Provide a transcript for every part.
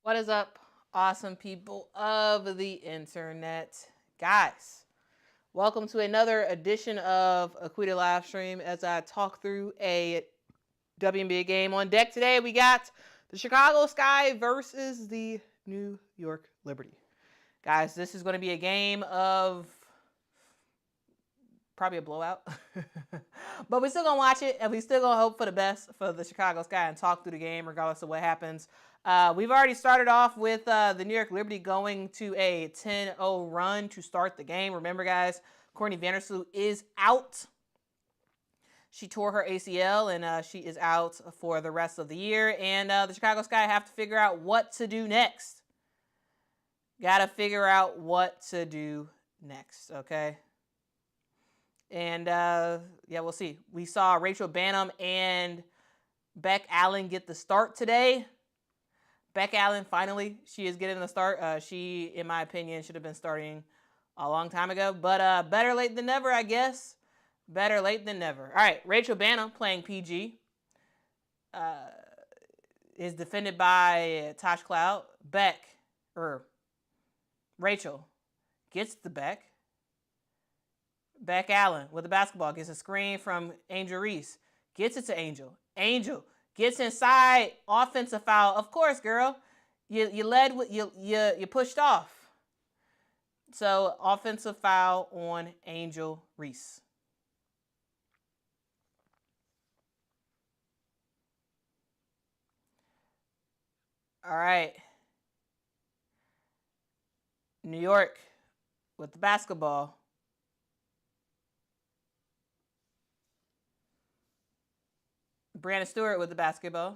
What is up, awesome people of the internet? Guys, welcome to another edition of a Quita live stream as I talk through a WNBA game. On deck today, we got the Chicago Sky versus the New York Liberty. Guys, this is going to be a game of probably a blowout. But we're still going to watch it, and we're still going to hope for the best for the Chicago Sky and talk through the game regardless of what happens. We've already started off with the New York Liberty going to a 10-0 run to start the game. Remember, guys, Courtney Vandersloot is out. She tore her ACL, and she is out for the rest of the year. And the Chicago Sky have to figure out what to do next. Got to figure out what to do next, okay? And, yeah, we'll see. We saw Rachel Banham and Beck Allen get the start today. Beck Allen, finally, she is getting the start. She, in my opinion, should have been starting a long time ago. But better late than never, I guess. Better late than never. All right, Rachel Banham playing PG. Is defended by Tosh Cloud. Rachel gets the Beck. Beck Allen with the basketball gets a screen from Angel Reese. Gets it to Angel. Angel gets inside, offensive foul. Of course, girl. You led with you pushed off. So offensive foul on Angel Reese. All right. New York with the basketball. Brandon Stewart with the basketball.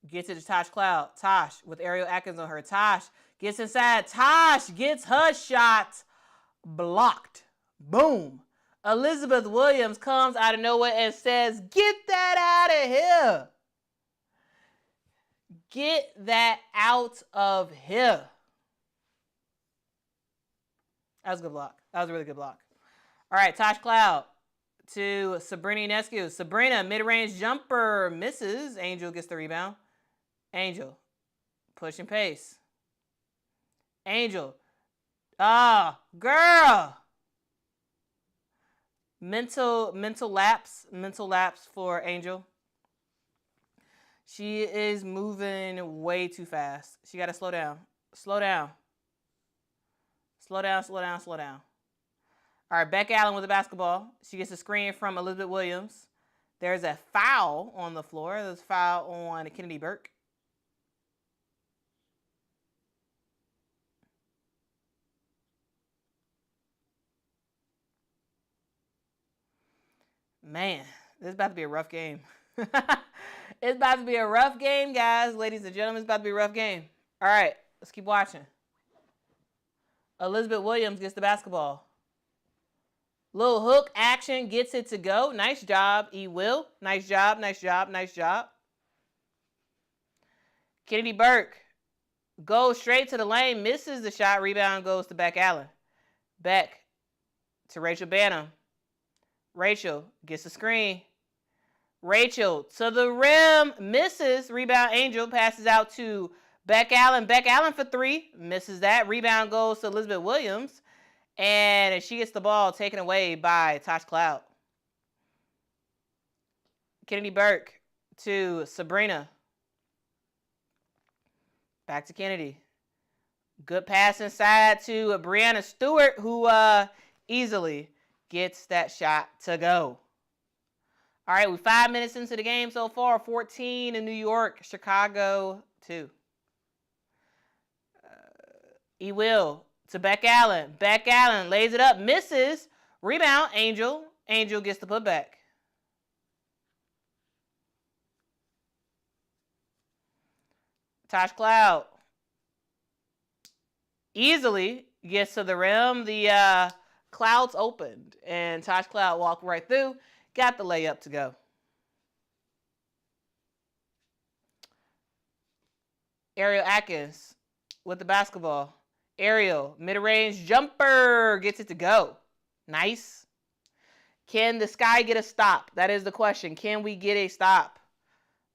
Gets it to Tosh Cloud. Tosh with Ariel Atkins on her. Tosh gets inside. Tosh gets her shot blocked. Boom. Elizabeth Williams comes out of nowhere and says, "Get that out of here. Get that out of here." That was a good block. That was a really good block. All right, Tosh Cloud to Sabrina Ionescu. Sabrina, mid-range jumper, misses. Angel gets the rebound. Angel, push and pace. Angel, girl. Mental lapse for Angel. She is moving way too fast. She got to slow down. Slow down. Slow down, slow down, slow down. All right, Beck Allen with the basketball. She gets a screen from Elizabeth Williams. There's a foul on the floor. There's a foul on Kennedy Burke. Man, this is about to be a rough game. It's about to be a rough game, guys. Ladies and gentlemen, it's about to be a rough game. All right, let's keep watching. Elizabeth Williams gets the basketball. Little hook action, gets it to go. Nice job, E-Will. Nice job, nice job, nice job. Kennedy Burke goes straight to the lane, misses the shot. Rebound goes to Beck Allen. Beck to Rachel Banham. Rachel gets the screen. Rachel to the rim, misses. Rebound Angel, passes out to Beck Allen. Beck Allen for three, misses that. Rebound goes to Elizabeth Williams. And she gets the ball taken away by Tosh Cloud. Kennedy Burke to Sabrina. Back to Kennedy. Good pass inside to Brianna Stewart, who easily gets that shot to go. All right, we're 5 minutes into the game so far. 14 in New York, Chicago 2. E-Will to Beck Allen. Beck Allen lays it up, misses. Rebound, Angel. Angel gets the putback. Tosh Cloud easily gets to the rim. The clouds opened, and Tosh Cloud walked right through. Got the layup to go. Ariel Atkins with the basketball. Ariel, mid-range jumper, gets it to go. Nice. Can the Sky get a stop? That is the question. Can we get a stop?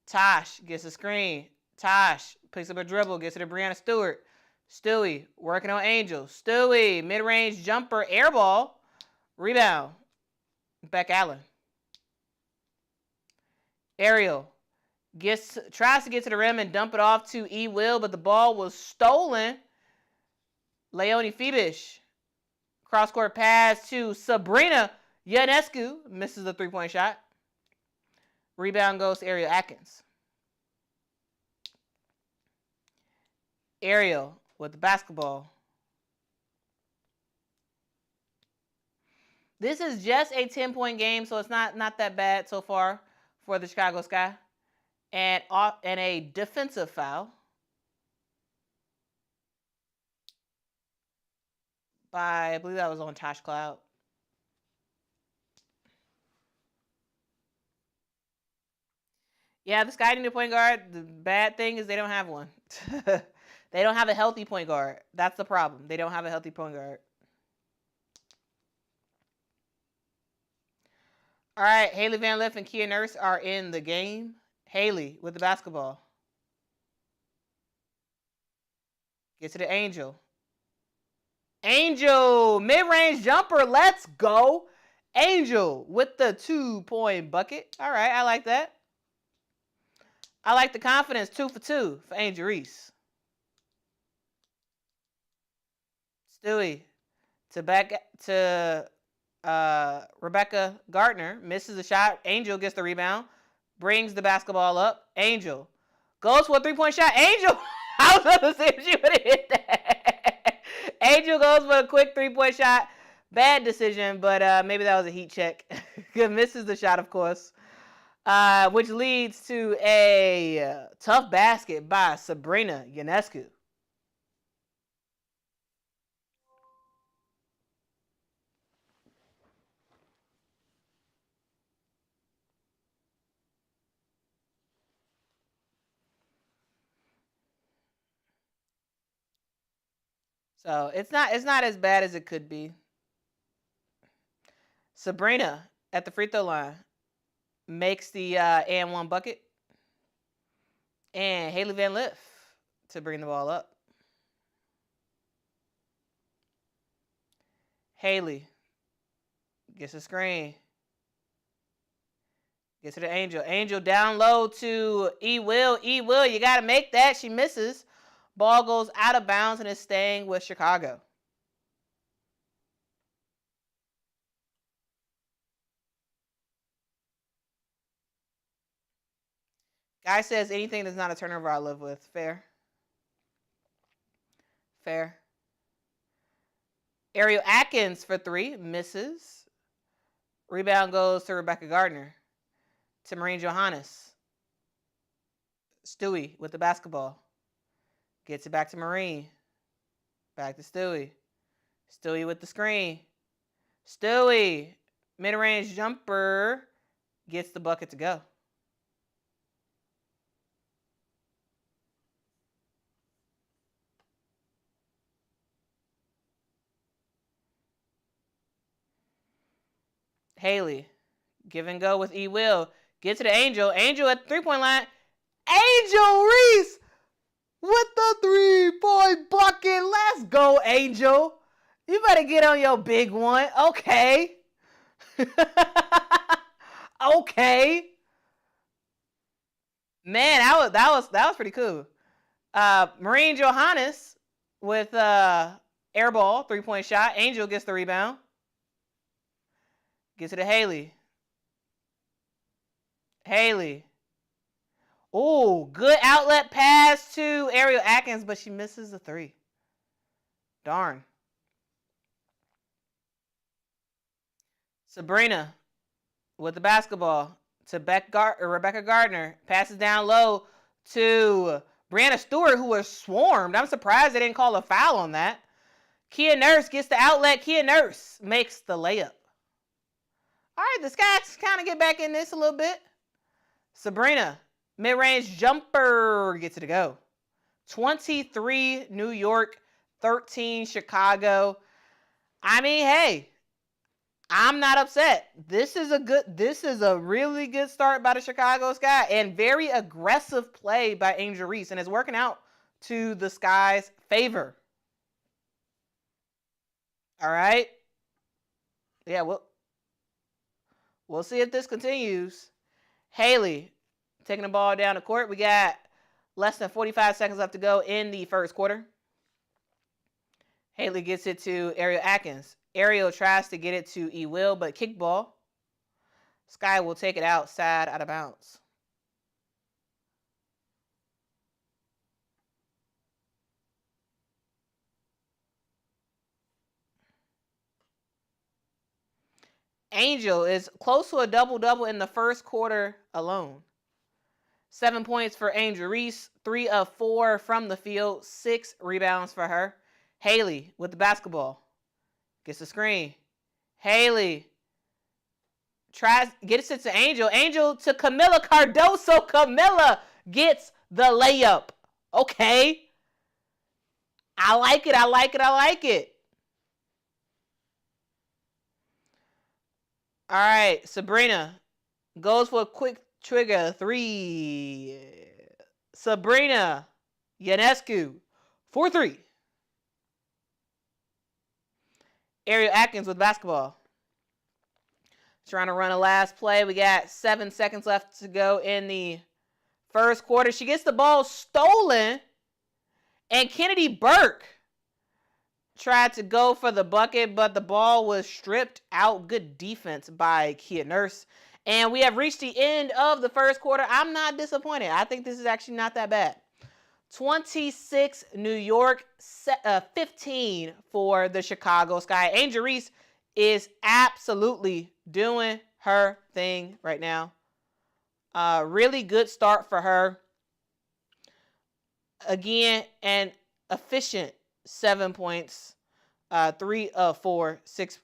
Tosh gets a screen. Tosh picks up a dribble, gets it to Brianna Stewart. Stewie working on Angel. Stewie, mid-range jumper, air ball. Rebound. Beck Allen. Ariel tries to get to the rim and dump it off to E. Will, but the ball was stolen. Leonie Fibish. Cross-court pass to Sabrina Ionescu. Misses the three-point shot. Rebound goes to Ariel Atkins. Ariel with the basketball. This is just a 10-point game, so it's not that bad so far for the Chicago Sky. And a defensive foul by, I believe that was on Tosh Cloud. Yeah, the Sky need a point guard. The bad thing is they don't have one. They don't have a healthy point guard. That's the problem. They don't have a healthy point guard. All right, Haley Van Lith and Kia Nurse are in the game. Haley with the basketball. Gets to the Angel. Angel, mid-range jumper. Let's go. Angel with the 2-point bucket. All right, I like that. I like the confidence. 2 for 2 for Angel Reese. Stewie to Rebecca Gardner. Misses the shot. Angel gets the rebound. Brings the basketball up. Angel goes for a 3-point shot. Angel, I was about to see if she would have hit that. Angel goes for a quick 3-point shot. Bad decision, but maybe that was a heat check. Misses the shot, of course. Which leads to a tough basket by Sabrina Ionescu. So it's not as bad as it could be. Sabrina at the free throw line makes the and one bucket. And Haley Van Lith to bring the ball up. Haley gets a screen. Gets to the Angel. Angel down low to E. Will. E. Will, you got to make that. She misses. Ball goes out of bounds and is staying with Chicago. Guy says anything that's not a turnover I live with. Fair. Fair. Ariel Atkins for 3. Misses. Rebound goes to Rebecca Gardner. To Marine Johannes. Stewie with the basketball. Gets it back to Marine. Back to Stewie. Stewie with the screen. Stewie. Mid-range jumper. Gets the bucket to go. Haley. Give and go with E. Will. Get to the Angel. Angel at the 3-point line. Angel Reese with the 3-point bucket. Let's go, Angel. You better get on your big one. Okay. Okay. Man, that was pretty cool. Marine Johannes with air ball, 3-point shot. Angel gets the rebound. Gets it to Haley. Haley. Oh, good outlet pass to Ariel Atkins, but she misses the 3. Darn. Sabrina with the basketball to Rebecca Gardner. Passes down low to Brianna Stewart, who was swarmed. I'm surprised they didn't call a foul on that. Kia Nurse gets the outlet. Kia Nurse makes the layup. All right, the Scots kind of get back in this a little bit. Sabrina, mid-range jumper, gets it to go. 23 New York, 13 Chicago. I mean, hey, I'm not upset. This is a really good start by the Chicago Sky and very aggressive play by Angel Reese, and it's working out to the Sky's favor. All right. Yeah, we'll see if this continues. Haley taking the ball down the court. We got less than 45 seconds left to go in the first quarter. Haley gets it to Ariel Atkins. Ariel tries to get it to E. Will, but kickball. Sky will take it outside, out of bounds. Angel is close to a double-double in the first quarter alone. 7 points for Angel Reese, 3 of 4 from the field, 6 rebounds for her. Haley with the basketball. Gets the screen. Haley gets it to Angel. Angel to Camila Cardoso. Camila gets the layup. Okay. I like it. All right. Sabrina goes for a quick trigger 3. Sabrina Ionescu 4-3. Ariel Atkins with basketball. Trying to run a last play. We got 7 seconds left to go in the first quarter. She gets the ball stolen, and Kennedy Burke tried to go for the bucket, but the ball was stripped out. Good defense by Kia Nurse. And we have reached the end of the first quarter. I'm not disappointed. I think this is actually not that bad. 26 New York, 15 for the Chicago Sky. Angel Reese is absolutely doing her thing right now. Really good start for her. Again, an efficient 7 points, 3 of 4, 6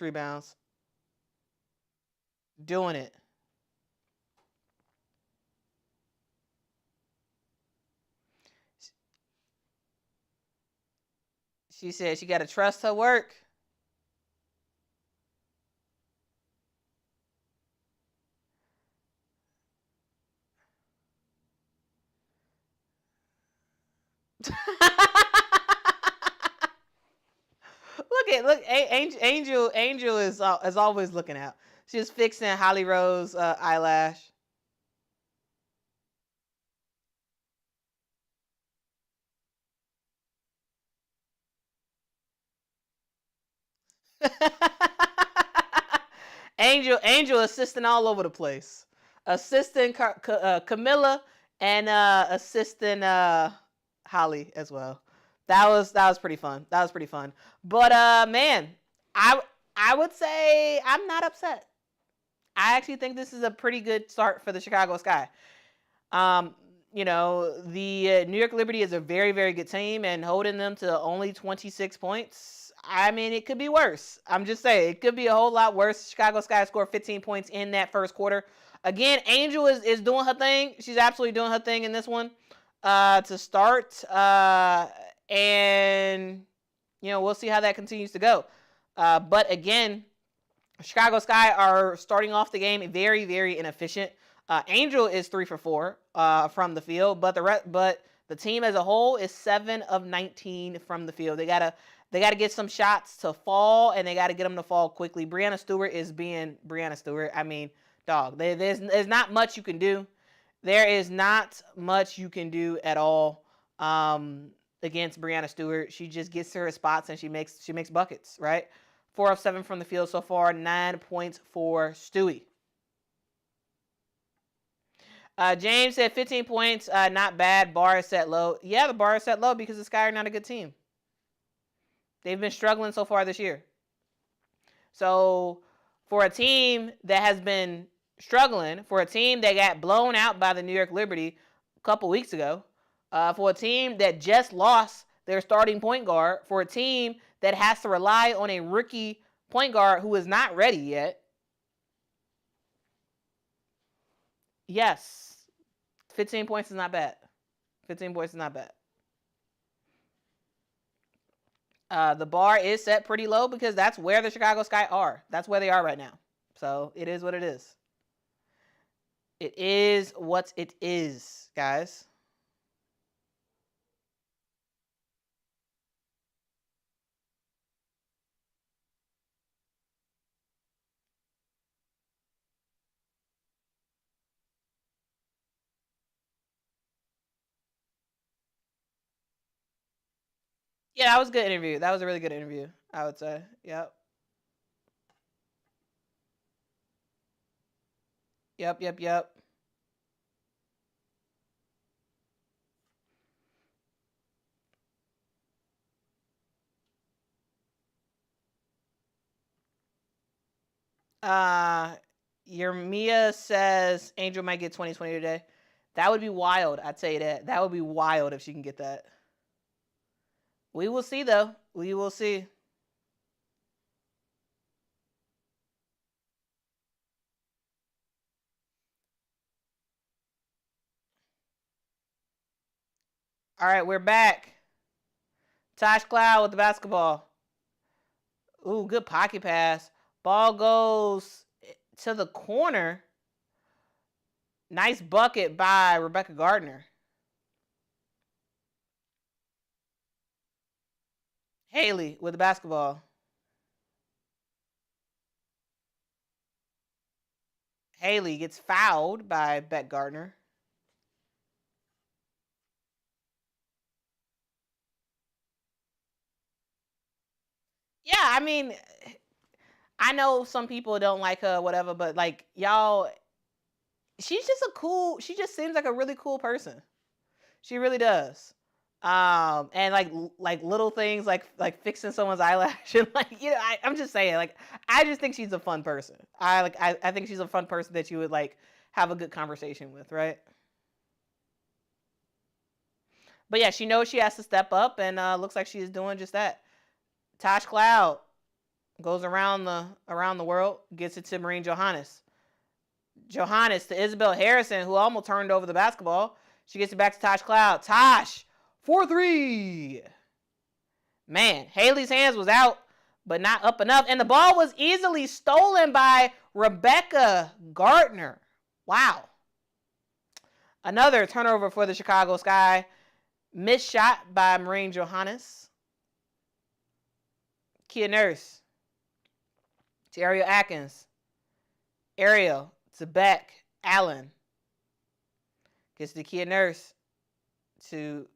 rebounds. Doing it. She said she got to trust her work. Look, Angel is always looking out. She's fixing Holly Rose eyelash. Angel assisting all over the place, assisting Camilla and assisting Holly as well. That was pretty fun. But man, I would say I'm not upset. I actually think this is a pretty good start for the Chicago Sky. You know, the New York Liberty is a very, very good team, and holding them to only 26 points, I mean, it could be worse. I'm just saying, it could be a whole lot worse. Chicago Sky scored 15 points in that first quarter. Again, Angel is doing her thing. She's absolutely doing her thing in this one to start. And, you know, we'll see how that continues to go. But again, Chicago Sky are starting off the game very, very inefficient. Angel is 3 for 4 from the field, but the team as a whole is 7 of 19 from the field. They gotta get some shots to fall, and they gotta get them to fall quickly. Breanna Stewart is being Breanna Stewart. I mean, dog, there's not much you can do. There is not much you can do at all against Breanna Stewart. She just gets to her spots and she makes buckets, right? 4 of 7 from the field so far. 9 points for Stewie. James said 15 points, not bad. Bar is set low. Yeah, the bar is set low because the Sky are not a good team. They've been struggling so far this year. So for a team that has been struggling, for a team that got blown out by the New York Liberty a couple weeks ago, for a team that just lost their starting point guard, for a team that has to rely on a rookie point guard who is not ready yet, yes, 15 points is not bad. 15 points is not bad. The bar is set pretty low because that's where the Chicago Sky are. That's where they are right now. So it is what it is. It is what it is, guys. Yeah, that was a good interview. That was a really good interview, I would say. Yep. Yep, yep, yep. Uh, your Mia says Angel might get 2020 today. That would be wild. I'd say that. That would be wild if she can get that. We will see, though. We will see. All right, we're back. Tosh Cloud with the basketball. Ooh, good pocket pass. Ball goes to the corner. Nice bucket by Rebecca Gardner. Haley with the basketball. Haley gets fouled by Beck Gardner. Yeah, I mean, I know some people don't like her, whatever, but like y'all, she just seems like a really cool person. She really does. And like little things like fixing someone's eyelash and like I'm just saying like I just think she's a fun person. I think she's a fun person that you would like have a good conversation with, right? But yeah, she knows she has to step up and looks like she's doing just that. Tosh Cloud goes around the world, gets it to Marine Johannes. Johannes to Isabel Harrison, who almost turned over the basketball. She gets it back to Tosh Cloud. Tosh, 4-3. Man, Haley's hands was out, but not up enough. And the ball was easily stolen by Rebecca Gardner. Wow. Another turnover for the Chicago Sky. Missed shot by Marine Johannes. Kia Nurse to Ariel Atkins. Ariel to Beck Allen. Gets to Kia Nurse to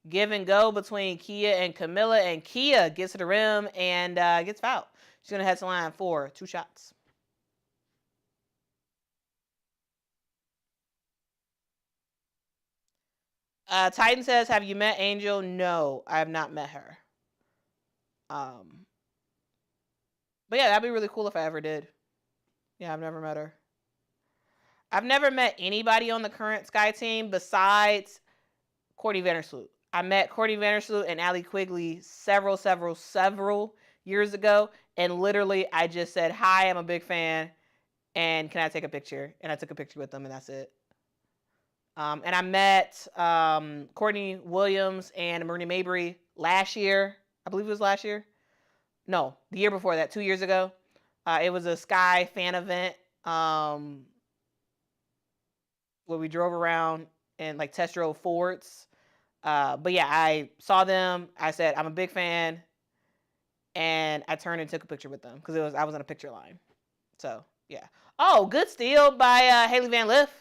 give and go between Kia and Camilla, and Kia gets to the rim and gets fouled. She's going to head to the line for 2 shots. Titan says, have you met Angel? No, I have not met her. But yeah, that'd be really cool if I ever did. Yeah, I've never met her. I've never met anybody on the current Sky team besides Courtney Vandersloot. I met Courtney Vandersloot and Allie Quigley several years ago, and literally I just said, hi, I'm a big fan, and can I take a picture? And I took a picture with them, and that's it. And I met Courtney Williams and Marina Mabry last year. I believe it was last year. No, the year before that, 2 years ago. It was a Sky fan event where we drove around and like test drove Fords. But yeah, I saw them. I said, I'm a big fan. And I turned and took a picture with them because I was on a picture line. So yeah. Oh, good steal by Haley Van Lith.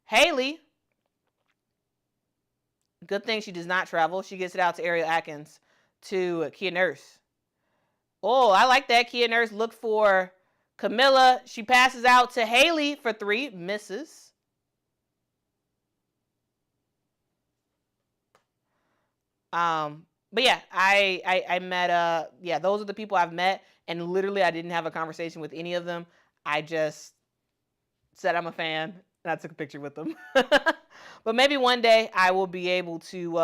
Haley. Good thing she does not travel. She gets it out to Ariel Atkins to Kia Nurse. Oh, I like that. Kia Nurse looked for Camilla. She passes out to Haley for 3. Misses. But yeah, I met yeah, those are the people I've met, and literally I didn't have a conversation with any of them. I just said I'm a fan and I took a picture with them. But maybe one day I will be able to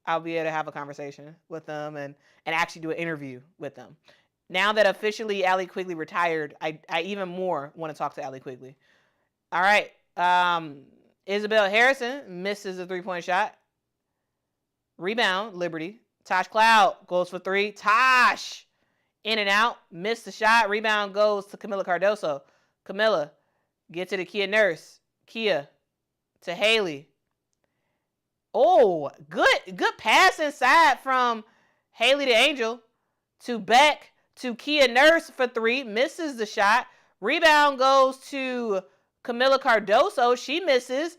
I'll be able to have a conversation with them and actually do an interview with them. Now that officially Allie Quigley retired, I even more want to talk to Allie Quigley. All right. Isabel Harrison misses a 3-point shot. Rebound, Liberty. Tosh Cloud goes for three. Tosh in and out. Missed the shot. Rebound goes to Camila Cardoso. Camila gets to the Kia Nurse. Kia to Haley. Oh, good pass inside from Haley to Angel. To Beck. To Kia Nurse for three. Misses the shot. Rebound goes to Camila Cardoso. She misses.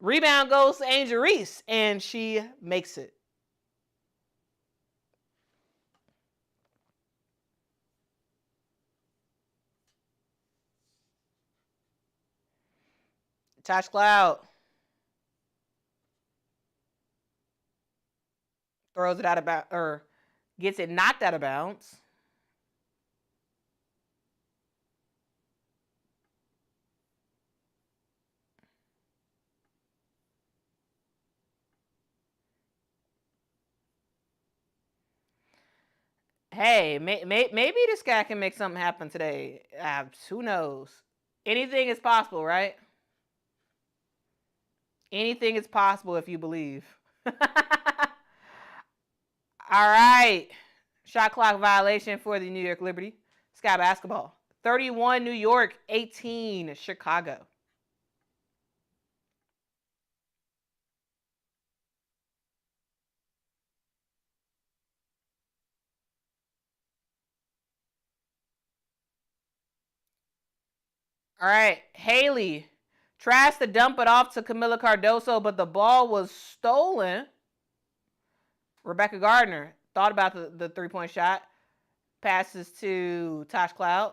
Rebound goes to Angel Reese, and she makes it. Tosh Cloud throws it out of bounds, or gets it knocked out of bounds. Hey, maybe this guy can make something happen today. Who knows? Anything is possible, right? Anything is possible if you believe. All right. Shot clock violation for the New York Liberty. Sky Basketball. 31 New York, 18 Chicago. All right, Haley tries to dump it off to Camila Cardoso, but the ball was stolen. Rebecca Gardner thought about the three-point shot. Passes to Tosh Cloud.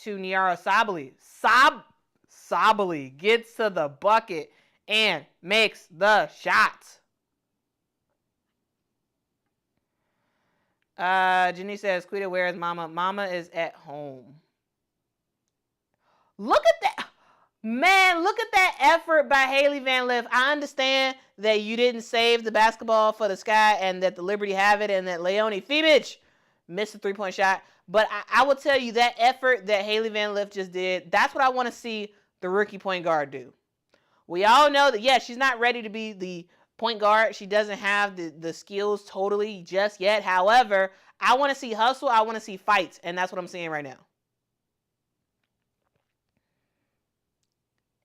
To Niara Sabali. Sabali gets to the bucket and makes the shot. Jenny says, Quita, where is Mama? Mama is at home. Look at that. Man, look at that effort by Haley Van Lith. I understand that you didn't save the basketball for the Sky and that the Liberty have it and that Leonie Fibich missed a three-point shot. But I will tell you that effort that Haley Van Lith just did, that's what I want to see the rookie point guard do. We all know that, yeah, she's not ready to be the point guard. She doesn't have the skills totally just yet. However, I want to see hustle. I want to see fights. And that's what I'm seeing right now.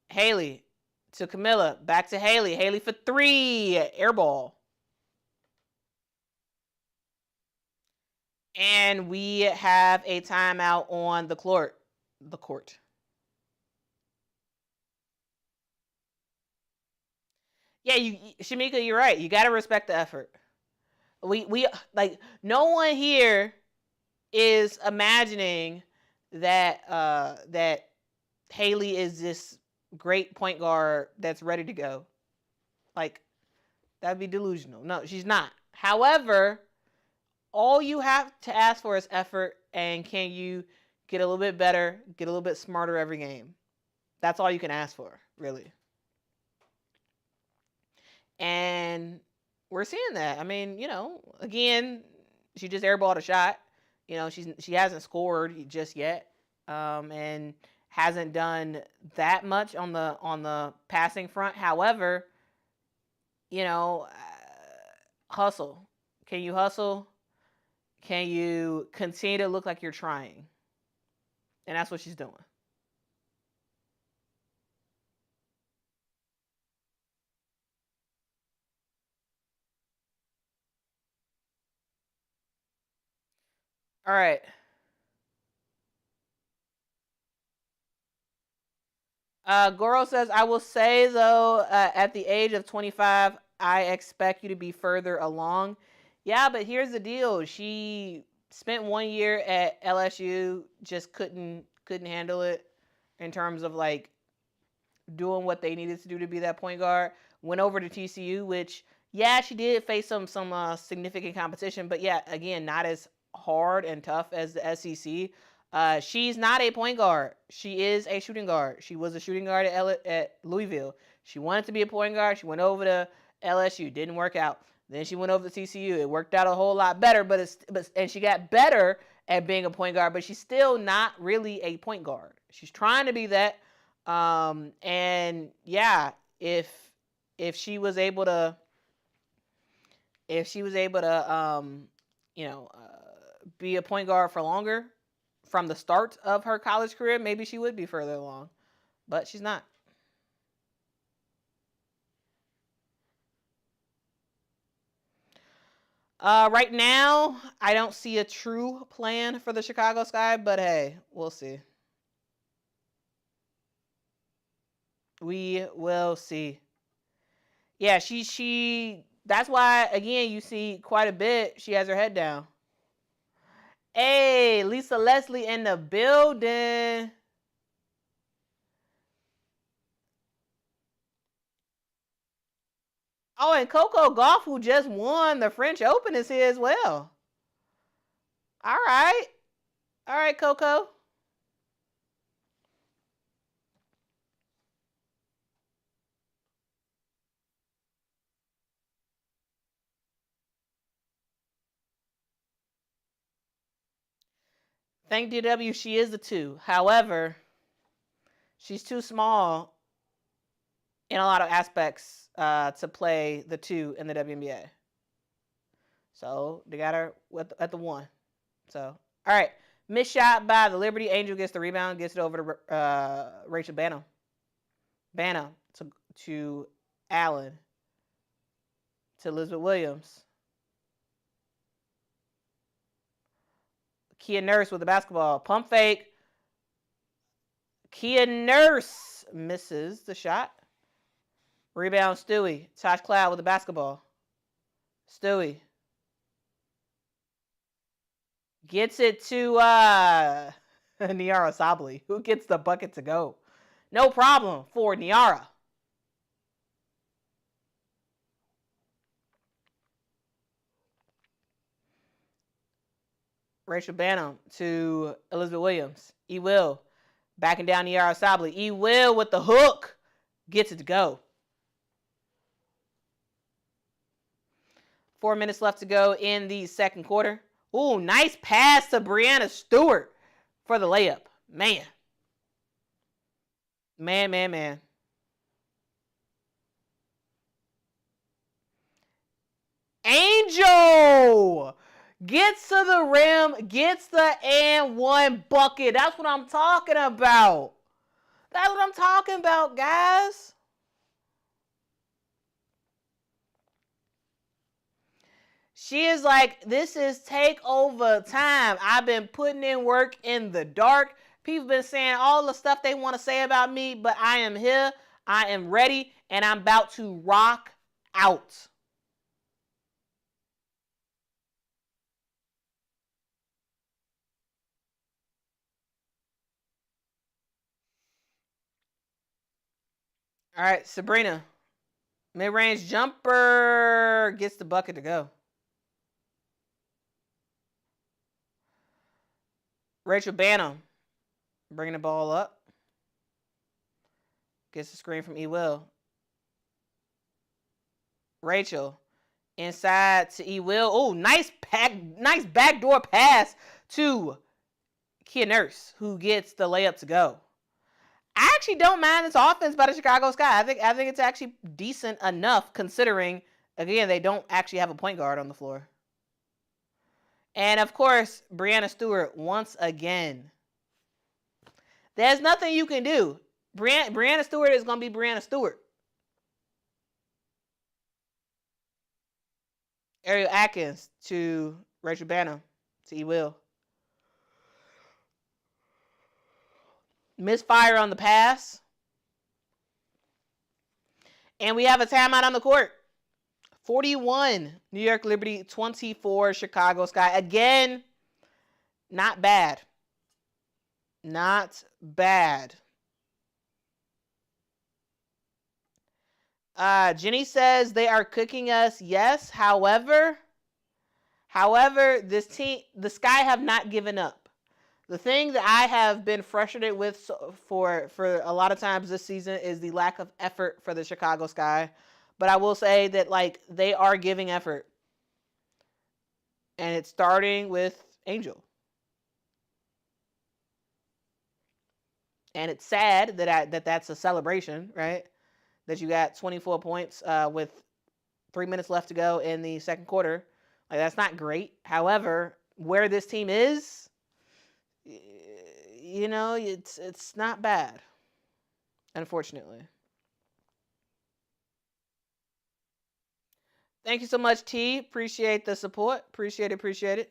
Haley to Camila. Back to Haley. Haley for three. Air ball. And we have a timeout on the court. Yeah, Shamika, you're right. You got to respect the effort. We like, no one here is imagining that that Haley is this great point guard that's ready to go. Like, that'd be delusional. No, she's not. However, all you have to ask for is effort, and can you get a little bit better, get a little bit smarter every game. That's all you can ask for, really. And we're seeing that. I mean, again, she just airballed a shot. She hasn't scored just yet, and hasn't done that much on the passing front. However, hustle. Can you hustle? Can you continue to look like you're trying? And that's what she's doing. All right. Goro says, I will say, though, at the age of 25, I expect you to be further along. Yeah, but here's the deal. She spent 1 year at LSU, just couldn't handle it in terms of, like, doing what they needed to do to be that point guard. Went over to TCU, which, yeah, she did face some significant competition, but, yeah, again, not as hard and tough as the SEC. She's not a point guard. She is a shooting guard. She was a shooting guard at Louisville. She wanted to be a point guard. She went over to LSU. Didn't work out. Then she went over to TCU. It worked out a whole lot better, and she got better at being a point guard, but she's still not really a point guard. She's trying to be that. And yeah, if she was able to if she was able to, be a point guard for longer from the start of her college career, maybe she would be further along. But she's not. Right now, I don't see a true plan for the Chicago Sky, but hey, we'll see. We will see. Yeah, she that's why again you see quite a bit she has her head down. Hey, Lisa Leslie in the building. Oh, and Coco Gauff, who just won the French Open, is here as well. All right. All right, Coco. Thank DW, she is the 2. However, she's too small in a lot of aspects to play the 2 in the WNBA. So they got her at the 1. So, all right. Missed shot by the Liberty. Angel gets the rebound, gets it over to Rachel Banham. Banham to Allen. To Elizabeth Williams. Kia Nurse with the basketball. Pump fake. Kia Nurse misses the shot. Rebound, Stewie. Tosh Cloud with the basketball. Stewie. Gets it to Niara Sabli, who gets the bucket to go. No problem for Niara. Rachel Banham to Elizabeth Williams. E. Will backing down Niara Sabli. E. Will with the hook. Gets it to go. 4 minutes left to go in the second quarter. Ooh, nice pass to Breanna Stewart for the layup. Man. Angel gets to the rim, gets the and 1 bucket. That's what I'm talking about. That's what I'm talking about, guys. She is like, this is takeover time. I've been putting in work in the dark. People been saying all the stuff they want to say about me, but I am here. I am ready, and I'm about to rock out. All right, Sabrina. Mid-range jumper gets the bucket to go. Rachel Banham bringing the ball up. Gets the screen from E. Will. Rachel inside to E. Will. Oh, nice backdoor pass to Kia Nurse, who gets the layup to go. I actually don't mind this offense by the Chicago Sky. I think it's actually decent enough considering, again, they don't actually have a point guard on the floor. And of course, Breanna Stewart once again. There's nothing you can do. Breanna Stewart is going to be Breanna Stewart. Ariel Atkins to Rachel Banham to E. Will. Misfire on the pass. And we have a timeout on the court. 41 New York Liberty, 24 Chicago Sky. Again, not bad. Not bad. Jenny says they are cooking us. Yes, however, this team, the Sky have not given up. The thing that I have been frustrated with for a lot of times this season is the lack of effort for the Chicago Sky. But I will say that they are giving effort. And it's starting with Angel. And it's sad that that's a celebration, right? That you got 24 points with 3 minutes left to go in the second quarter. Like, that's not great. However, where this team is, you know, it's not bad, unfortunately. Thank you so much, T. Appreciate the support. Appreciate it.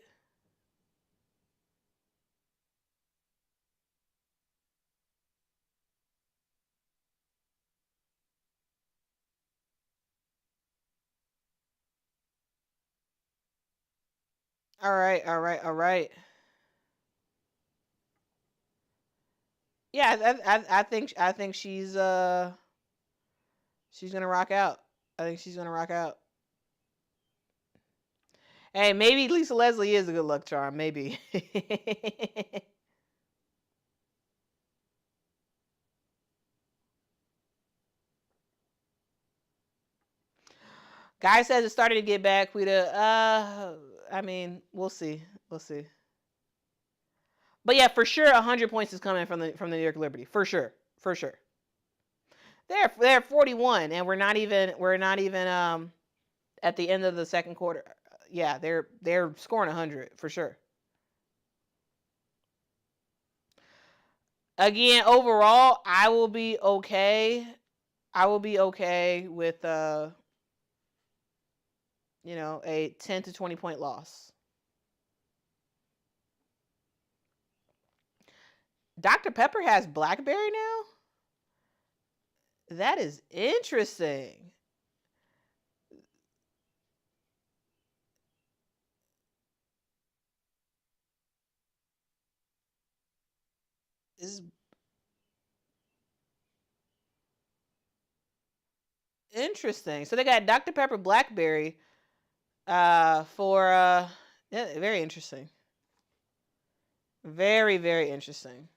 All right. Yeah, I think she's gonna rock out. I think she's gonna rock out. Hey, maybe Lisa Leslie is a good luck charm. Maybe. Guy says it's starting to get back. Quita. I mean, we'll see. We'll see. But yeah, for sure, 100 points is coming from the New York Liberty. For sure. They're 41, and we're not even at the end of the second quarter. Yeah, they're scoring 100 for sure. Again, overall, I will be okay. I will be okay with a 10 to 20 point loss. Dr. Pepper has blackberry now? That is interesting. This is interesting. So they got Dr. Pepper blackberry for yeah, very interesting. Very, very interesting.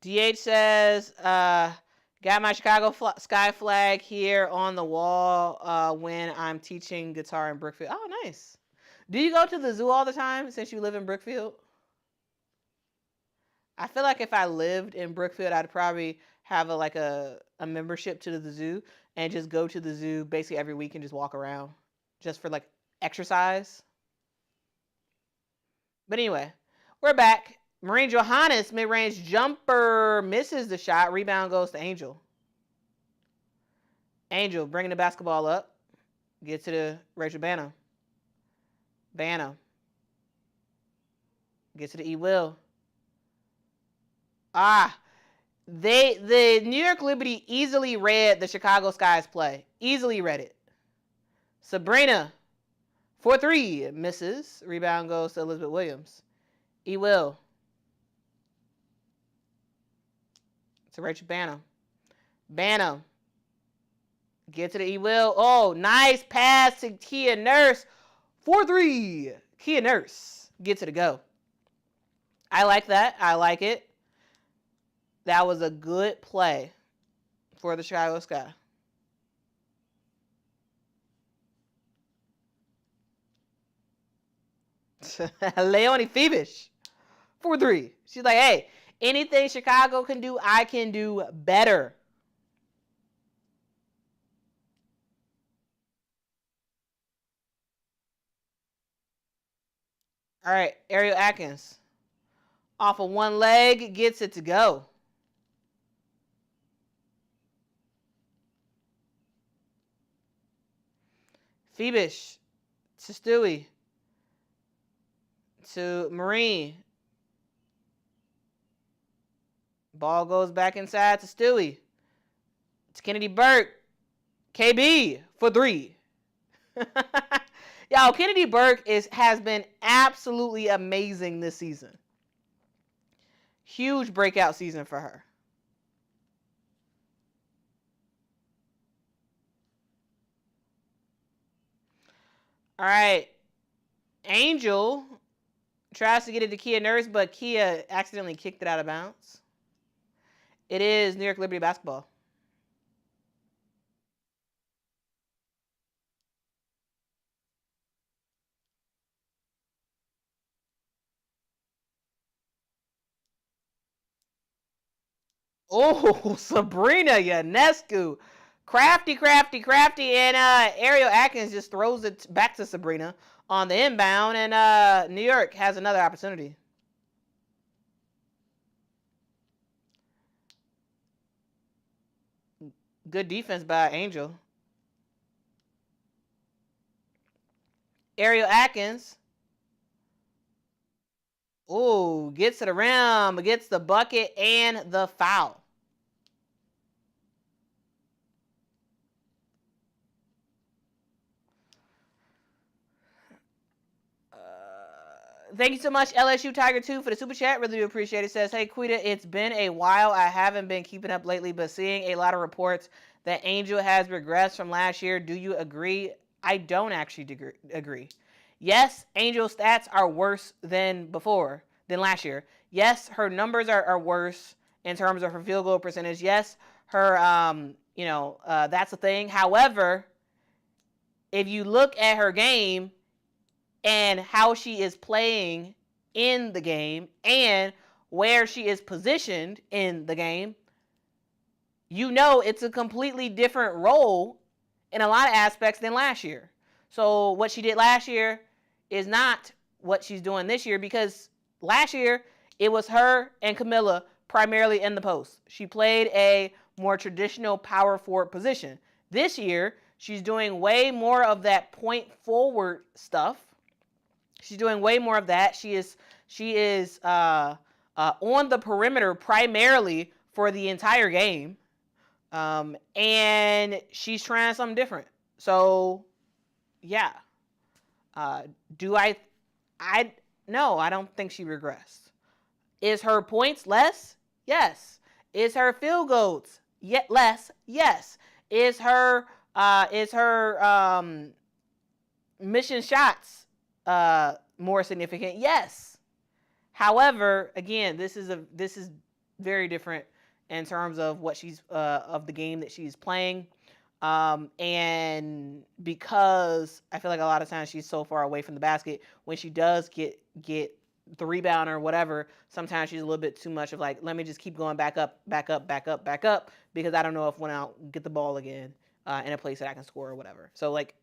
DH says, got my Chicago Sky flag here on the wall when I'm teaching guitar in Brookfield. Oh, nice. Do you go to the zoo all the time since you live in Brookfield? I feel like if I lived in Brookfield, I'd probably have a membership to the zoo and just go to the zoo basically every week and just walk around just for like exercise. But anyway, we're back. Marine Johannes mid-range jumper misses the shot. Rebound goes to Angel. Angel bringing the basketball up. Get to the Rachel Bana. Bana. Get to the E. Will. The New York Liberty easily read the Chicago Sky's play. Easily read it. Sabrina for 3 misses. Rebound goes to Elizabeth Williams. E. Will. To Rachel Bana. Bana. Get to the E. Will. Oh, nice pass to Kia Nurse. 4-3. Kia Nurse. Get to the go. I like that. I like it. That was a good play for the Chicago Sky. Leonie Phoebish. 4-3. She's like, hey, anything Chicago can do, I can do better. All right, Ariel Atkins. Off of one leg, gets it to go. Phoebish to Stewie. To Marine. Ball goes back inside to Stewie. To Kennedy Burke. KB for 3. Yo, Kennedy Burke has been absolutely amazing this season. Huge breakout season for her. All right. Angel tries to get it to Kia Nurse, but Kia accidentally kicked it out of bounds. It is New York Liberty basketball. Oh, Sabrina Ionescu. Crafty, crafty, crafty. And Ariel Atkins just throws it back to Sabrina on the inbound. And New York has another opportunity. Good defense by Angel. Ariel Atkins. Ooh, gets to the rim, gets the bucket and the foul. Thank you so much, LSU Tiger 2, for the super chat. Really do appreciate it. Says, hey, Quita, it's been a while. I haven't been keeping up lately, but seeing a lot of reports that Angel has regressed from last year. Do you agree? I don't actually agree. Yes, Angel's stats are worse than last year. Yes, her numbers are worse in terms of her field goal percentage. Yes, her, that's a thing. However, if you look at her game, and how she is playing in the game and where she is positioned in the game, you know it's a completely different role in a lot of aspects than last year. So what she did last year is not what she's doing this year, because last year it was her and Camilla primarily in the post. She played a more traditional power forward position. This year, she's doing way more of that point forward stuff. She's doing way more of that. She is on the perimeter primarily for the entire game, and she's trying something different. So, yeah. Do I? No, I don't think she regressed. Is her points less? Yes. Is her field goals yet less? Yes. Is her mission shots more significant? Yes. However, again, this is very different in terms of what she's of the game that she's playing, and because I feel like a lot of times she's so far away from the basket, when she does get the rebound or whatever, sometimes she's a little bit too much of like, let me just keep going back up, back up, back up, back up, because I don't know if when I'll get the ball again in a place that I can score or whatever. So like,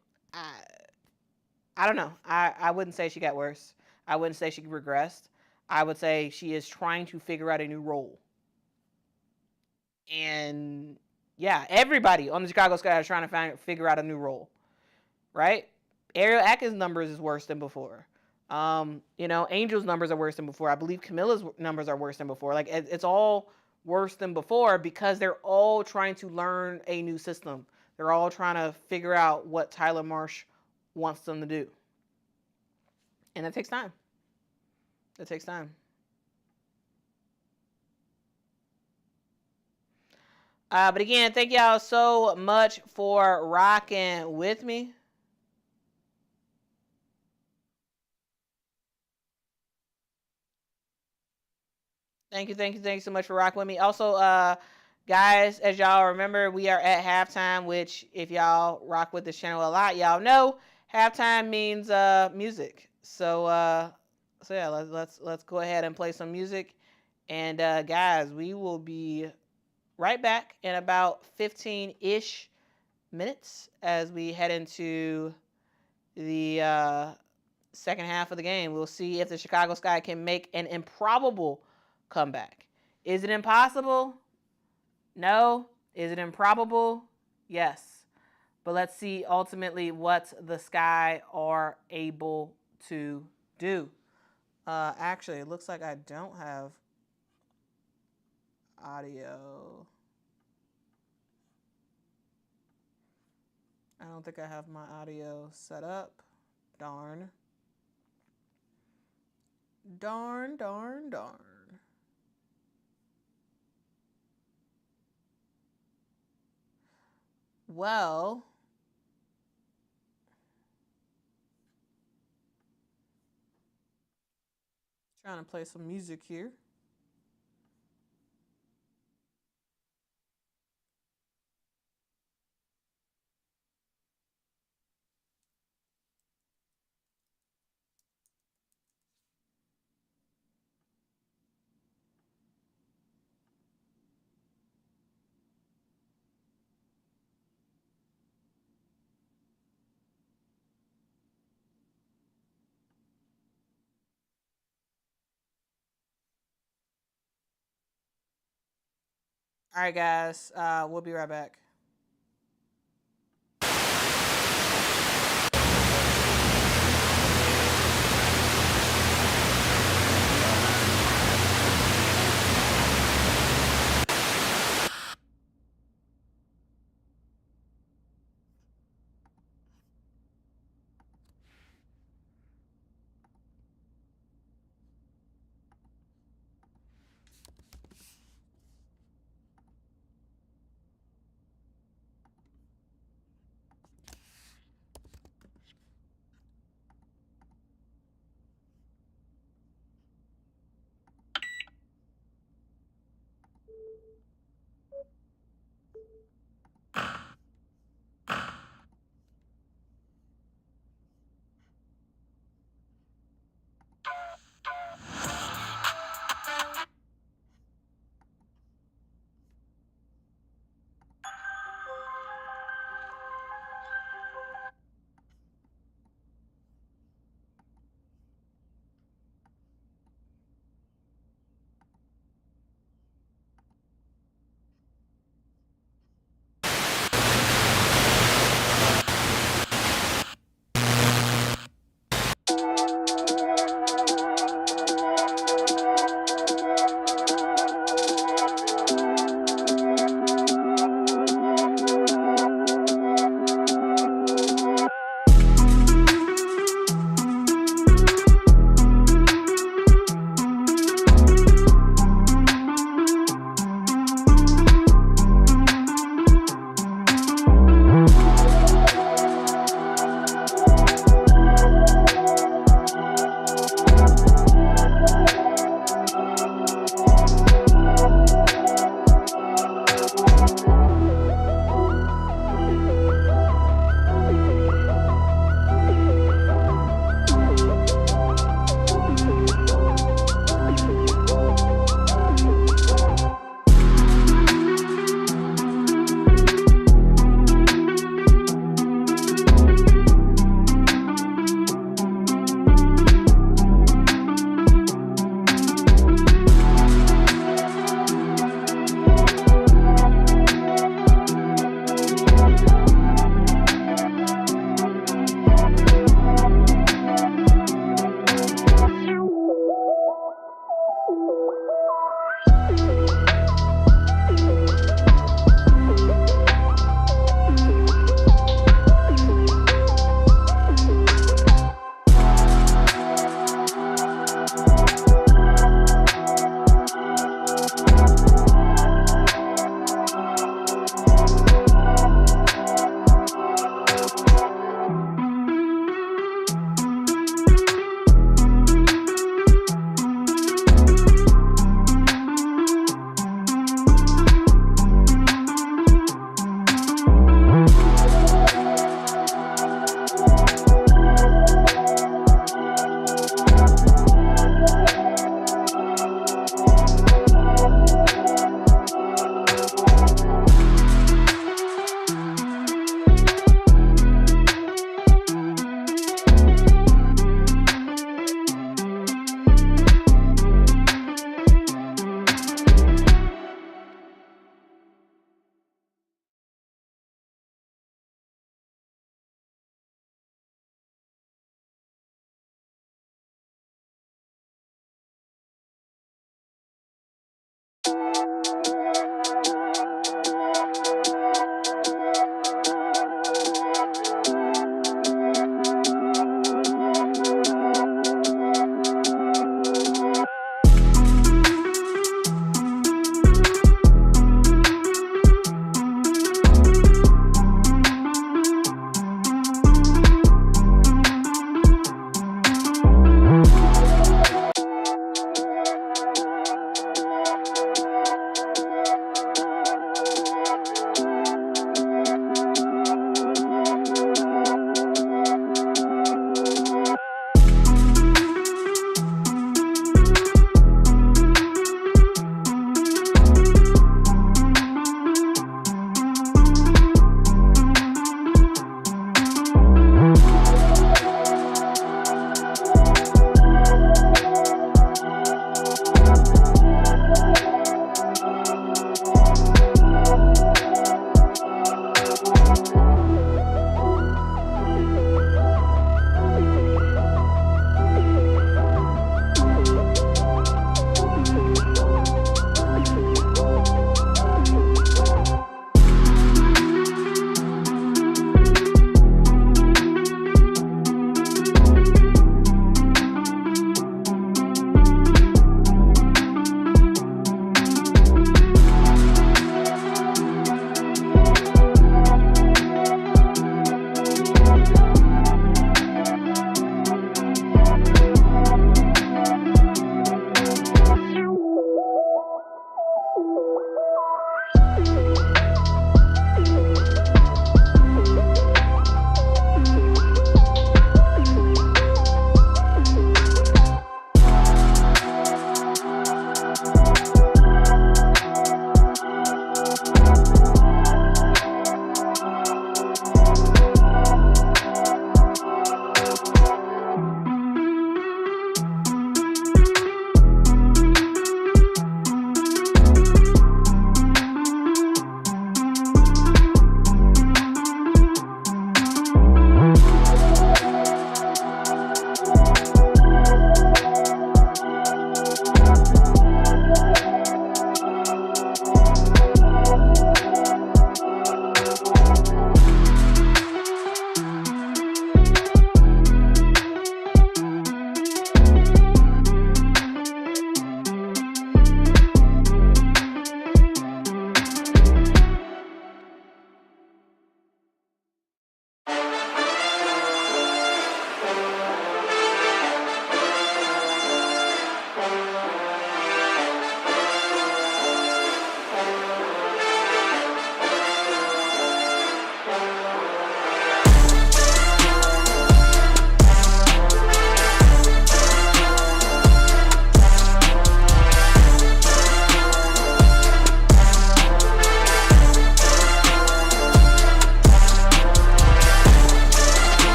I don't know. I wouldn't say she got worse. I wouldn't say she regressed. I would say she is trying to figure out a new role. And yeah, everybody on the Chicago Sky is trying to figure out a new role, right? Ariel Atkins' numbers is worse than before. Angel's numbers are worse than before. I believe Camilla's numbers are worse than before. Like, it's all worse than before because they're all trying to learn a new system. They're all trying to figure out what Tyler Marsh wants them to do. And that takes time. It takes time. But again, thank y'all so much for rocking with me. Thank you, thank you, thank you so much for rocking with me. Also, guys, as y'all remember, we are at halftime, which if y'all rock with this channel a lot, y'all know halftime means music. So yeah, let's go ahead and play some music. And guys, we will be right back in about 15-ish minutes as we head into the second half of the game. We'll see if the Chicago Sky can make an improbable comeback. Is it impossible? No. Is it improbable? Yes. But let's see ultimately what the Sky are able to do. Actually, it looks like I don't have audio. I don't think I have my audio set up. Darn. Darn, darn, darn. Well, trying to play some music here. All right, guys. We'll be right back.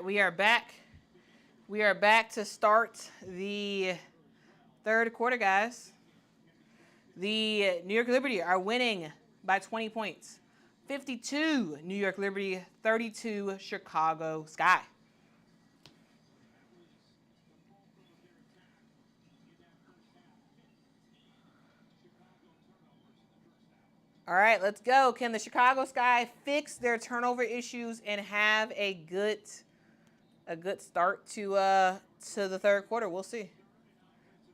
we are back. We are back to start the third quarter, guys. The New York Liberty are winning by 20 points. 52 New York Liberty, 32 Chicago Sky. All right, let's go. Can the Chicago Sky fix their turnover issues and have a good start to the third quarter? We'll see.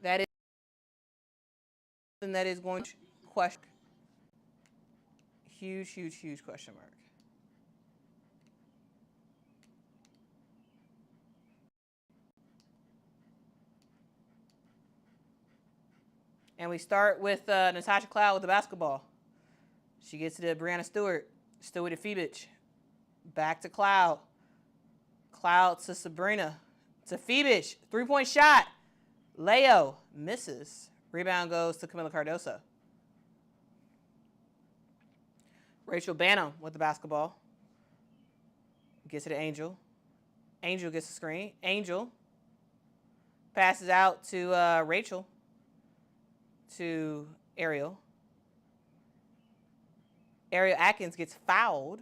That is something that is going to question. Huge question mark. And we start with Natasha Cloud with the basketball. She gets to Brianna Stewart. Stewart to Phoebich. Back to Cloud. Cloud to Sabrina. To Phoebich. 3-point shot. Leo misses. Rebound goes to Camila Cardoso. Rachel Banham with the basketball. Gets it to Angel. Angel gets the screen. Angel passes out to Rachel. To Ariel. Ariel Atkins gets fouled.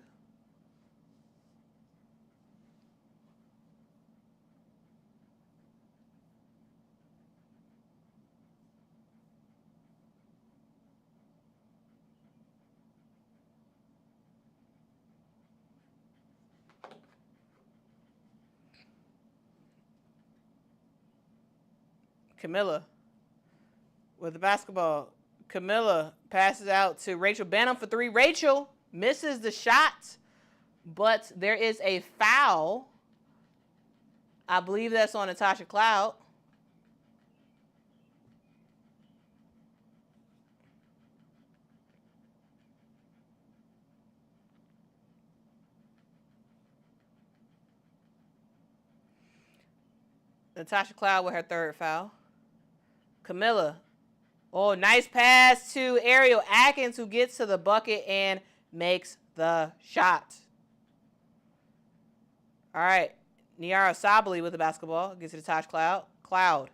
Camilla with the basketball. Camilla passes out to Rachel Banham for 3. Rachel misses the shot, but there is a foul. I believe that's on Natasha Cloud. Natasha Cloud with her third foul. Camilla. Oh, nice pass to Ariel Atkins, who gets to the bucket and makes the shot. All right. Niara Sabali with the basketball. Gets to Natasha Cloud. Cloud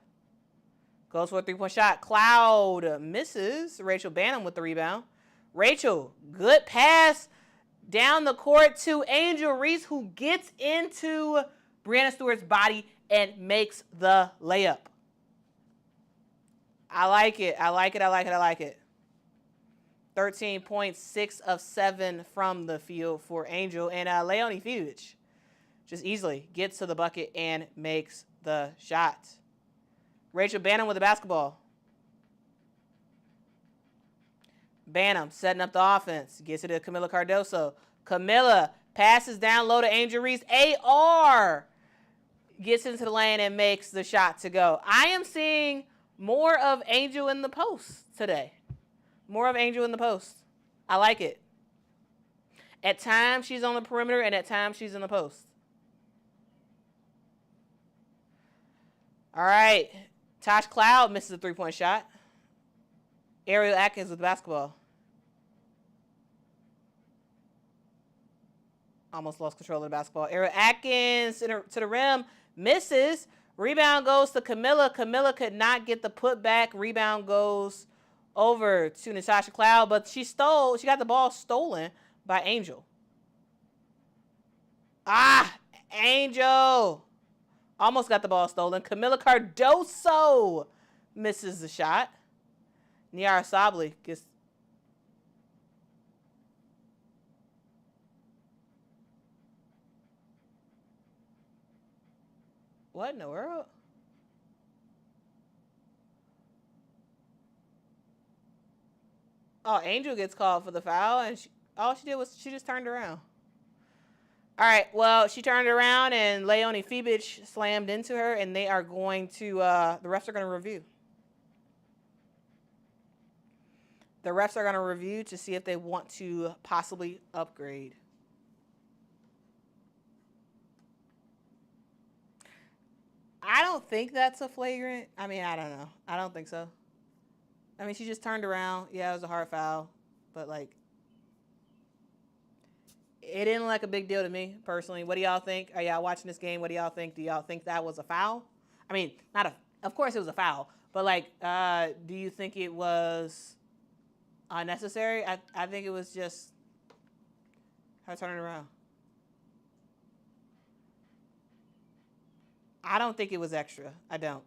goes for a 3-point shot. Cloud misses. Rachel Banham with the rebound. Rachel, good pass down the court to Angel Reese, who gets into Brianna Stewart's body and makes the layup. I like it. 13 points, 6 of 7 from the field for Angel. And Leonie Phoebich just easily gets to the bucket and makes the shot. Rachel Banham with the basketball. Banham setting up the offense. Gets it to Camila Cardoso. Camila passes down low to Angel Reese. AR gets into the lane and makes the shot to go. I am seeing more of Angel in the post today. More of Angel in the post. I like it. At times she's on the perimeter and at times she's in the post. All right. Tosh Cloud misses a 3-point shot. Ariel Atkins with the basketball. Almost lost control of the basketball. Ariel Atkins to the rim. Misses. Rebound goes to Camilla. Camilla could not get the putback. Rebound goes over to Natasha Cloud, but she got the ball stolen by Angel. Angel almost got the ball stolen. Camila Cardoso misses the shot. Niara Sabali gets. What in the world? Oh, Angel gets called for the foul, and all she did was she just turned around. All right, well, she turned around, and Leonie Phoebich slammed into her, and they are going to, the refs are going to review. The refs are going to review to see if they want to possibly upgrade. I don't think that's a flagrant. I mean, I don't know. I don't think so. I mean, she just turned around. Yeah, it was a hard foul. But, like, It didn't look like a big deal to me, personally. What do y'all think? Are y'all watching this game? What do y'all think? Do y'all think that was a foul? I mean, not a, of course it was a foul, but like, do you think it was unnecessary? I think it was just her turning around. I don't think it was extra. I don't.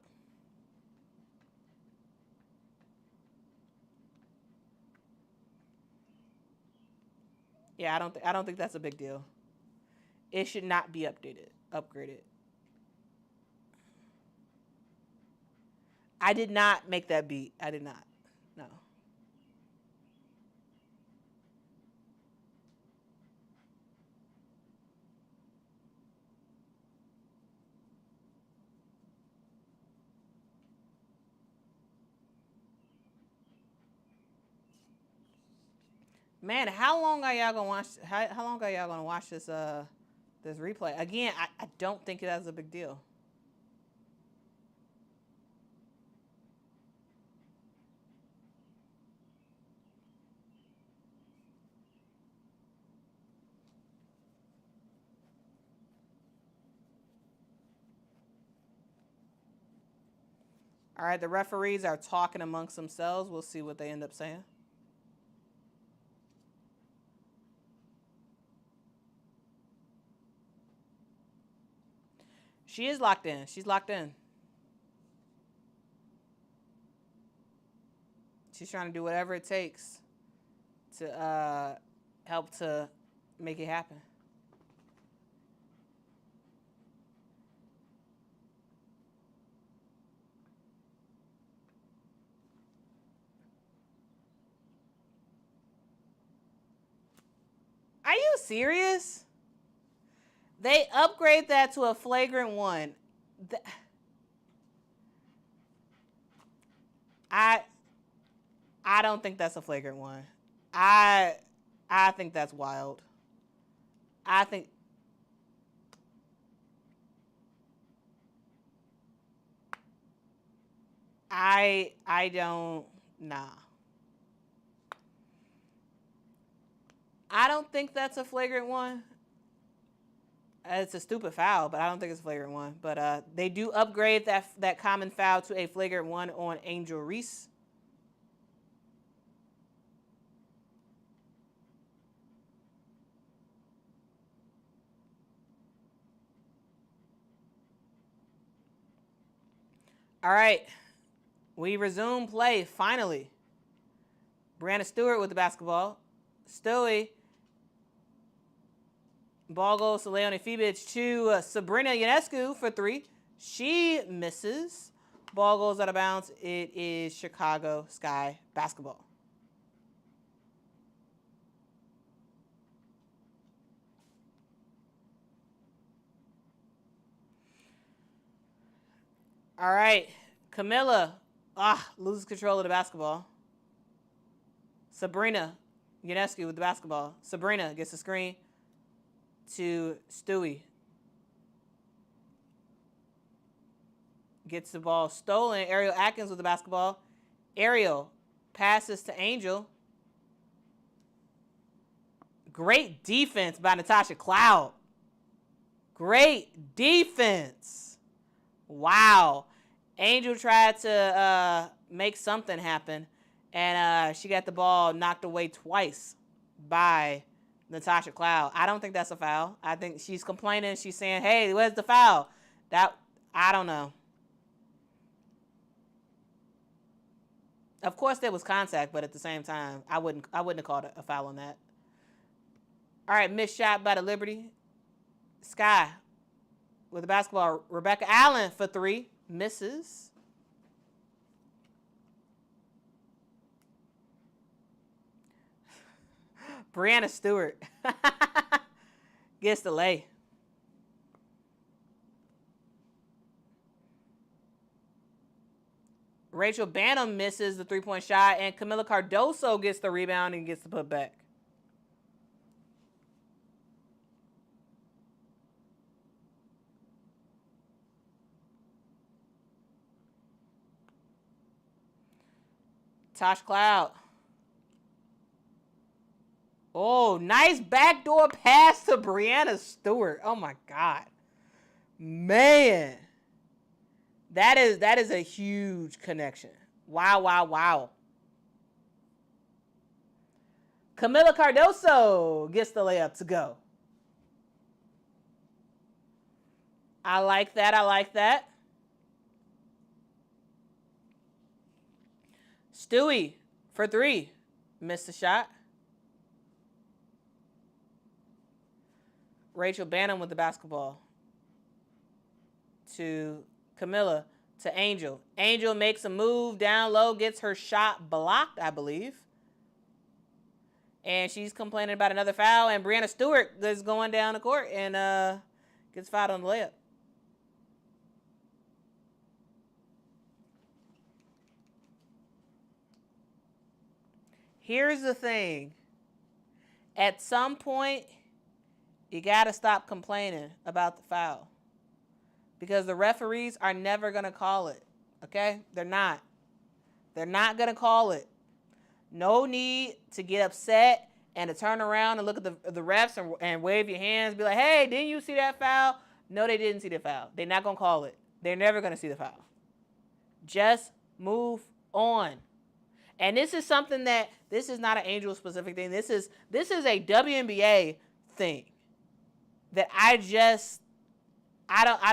Yeah, I don't think that's a big deal. It should not be upgraded. I did not make that beat. I did not. No. Man, how long are y'all gonna watch? How long are y'all gonna watch this replay? Again, I don't think that's a big deal. All right, the referees are talking amongst themselves. We'll see what they end up saying. She is locked in. She's locked in. She's trying to do whatever it takes to help to make it happen. Are you serious? They upgrade that to a flagrant one. I I don't think that's a flagrant one. I I think that's wild. I think I don't nah. I don't think that's a flagrant one. It's a stupid foul, but I don't think it's a flagrant one. But they do upgrade that common foul to a flagrant one on Angel Reese. All right, we resume play finally. Brianna Stewart with the basketball. Stewie. Ball goes to Leonie Fibic to Sabrina Ionescu for three. She misses. Ball goes out of bounds. It is Chicago Sky basketball. All right. Camilla loses control of the basketball. Sabrina Ionescu with the basketball. Sabrina gets the screen to Stewie. Gets the ball stolen. Ariel Atkins with the basketball. Ariel passes to Angel. Great defense by Natasha Cloud. Great defense. Wow. Angel tried to make something happen, and she got the ball knocked away twice by Natasha Cloud. I don't think that's a foul. I think she's complaining. She's saying, hey, where's the foul? I don't know. Of course there was contact, but at the same time, I wouldn't have called a foul on that. All right, missed shot by the Liberty. Sky with the basketball. Rebecca Allen for three. Misses. Brianna Stewart gets the lay. Rachel Banham misses the three-point shot, and Camila Cardoso gets the rebound and gets the putback. Tosh Cloud. Oh, nice backdoor pass to Breanna Stewart. Oh my God. Man. That is a huge connection. Wow, wow, wow. Camila Cardoso gets the layup to go. I like that. I like that. Stewie for 3. Missed the shot. Rachel Banham with the basketball. To Camilla. To Angel. Angel makes a move down low. Gets her shot blocked, I believe. And she's complaining about another foul. And Breanna Stewart is going down the court and gets fouled on the layup. Here's the thing. At some point, you got to stop complaining about the foul. Because the referees are never going to call it. Okay? They're not. They're not going to call it. No need to get upset and to turn around and look at the refs and wave your hands. Be like, hey, didn't you see that foul? No, they didn't see the foul. They're not going to call it. They're never going to see the foul. Just move on. And this is something that, this is not an Angel specific thing. This is a WNBA thing that I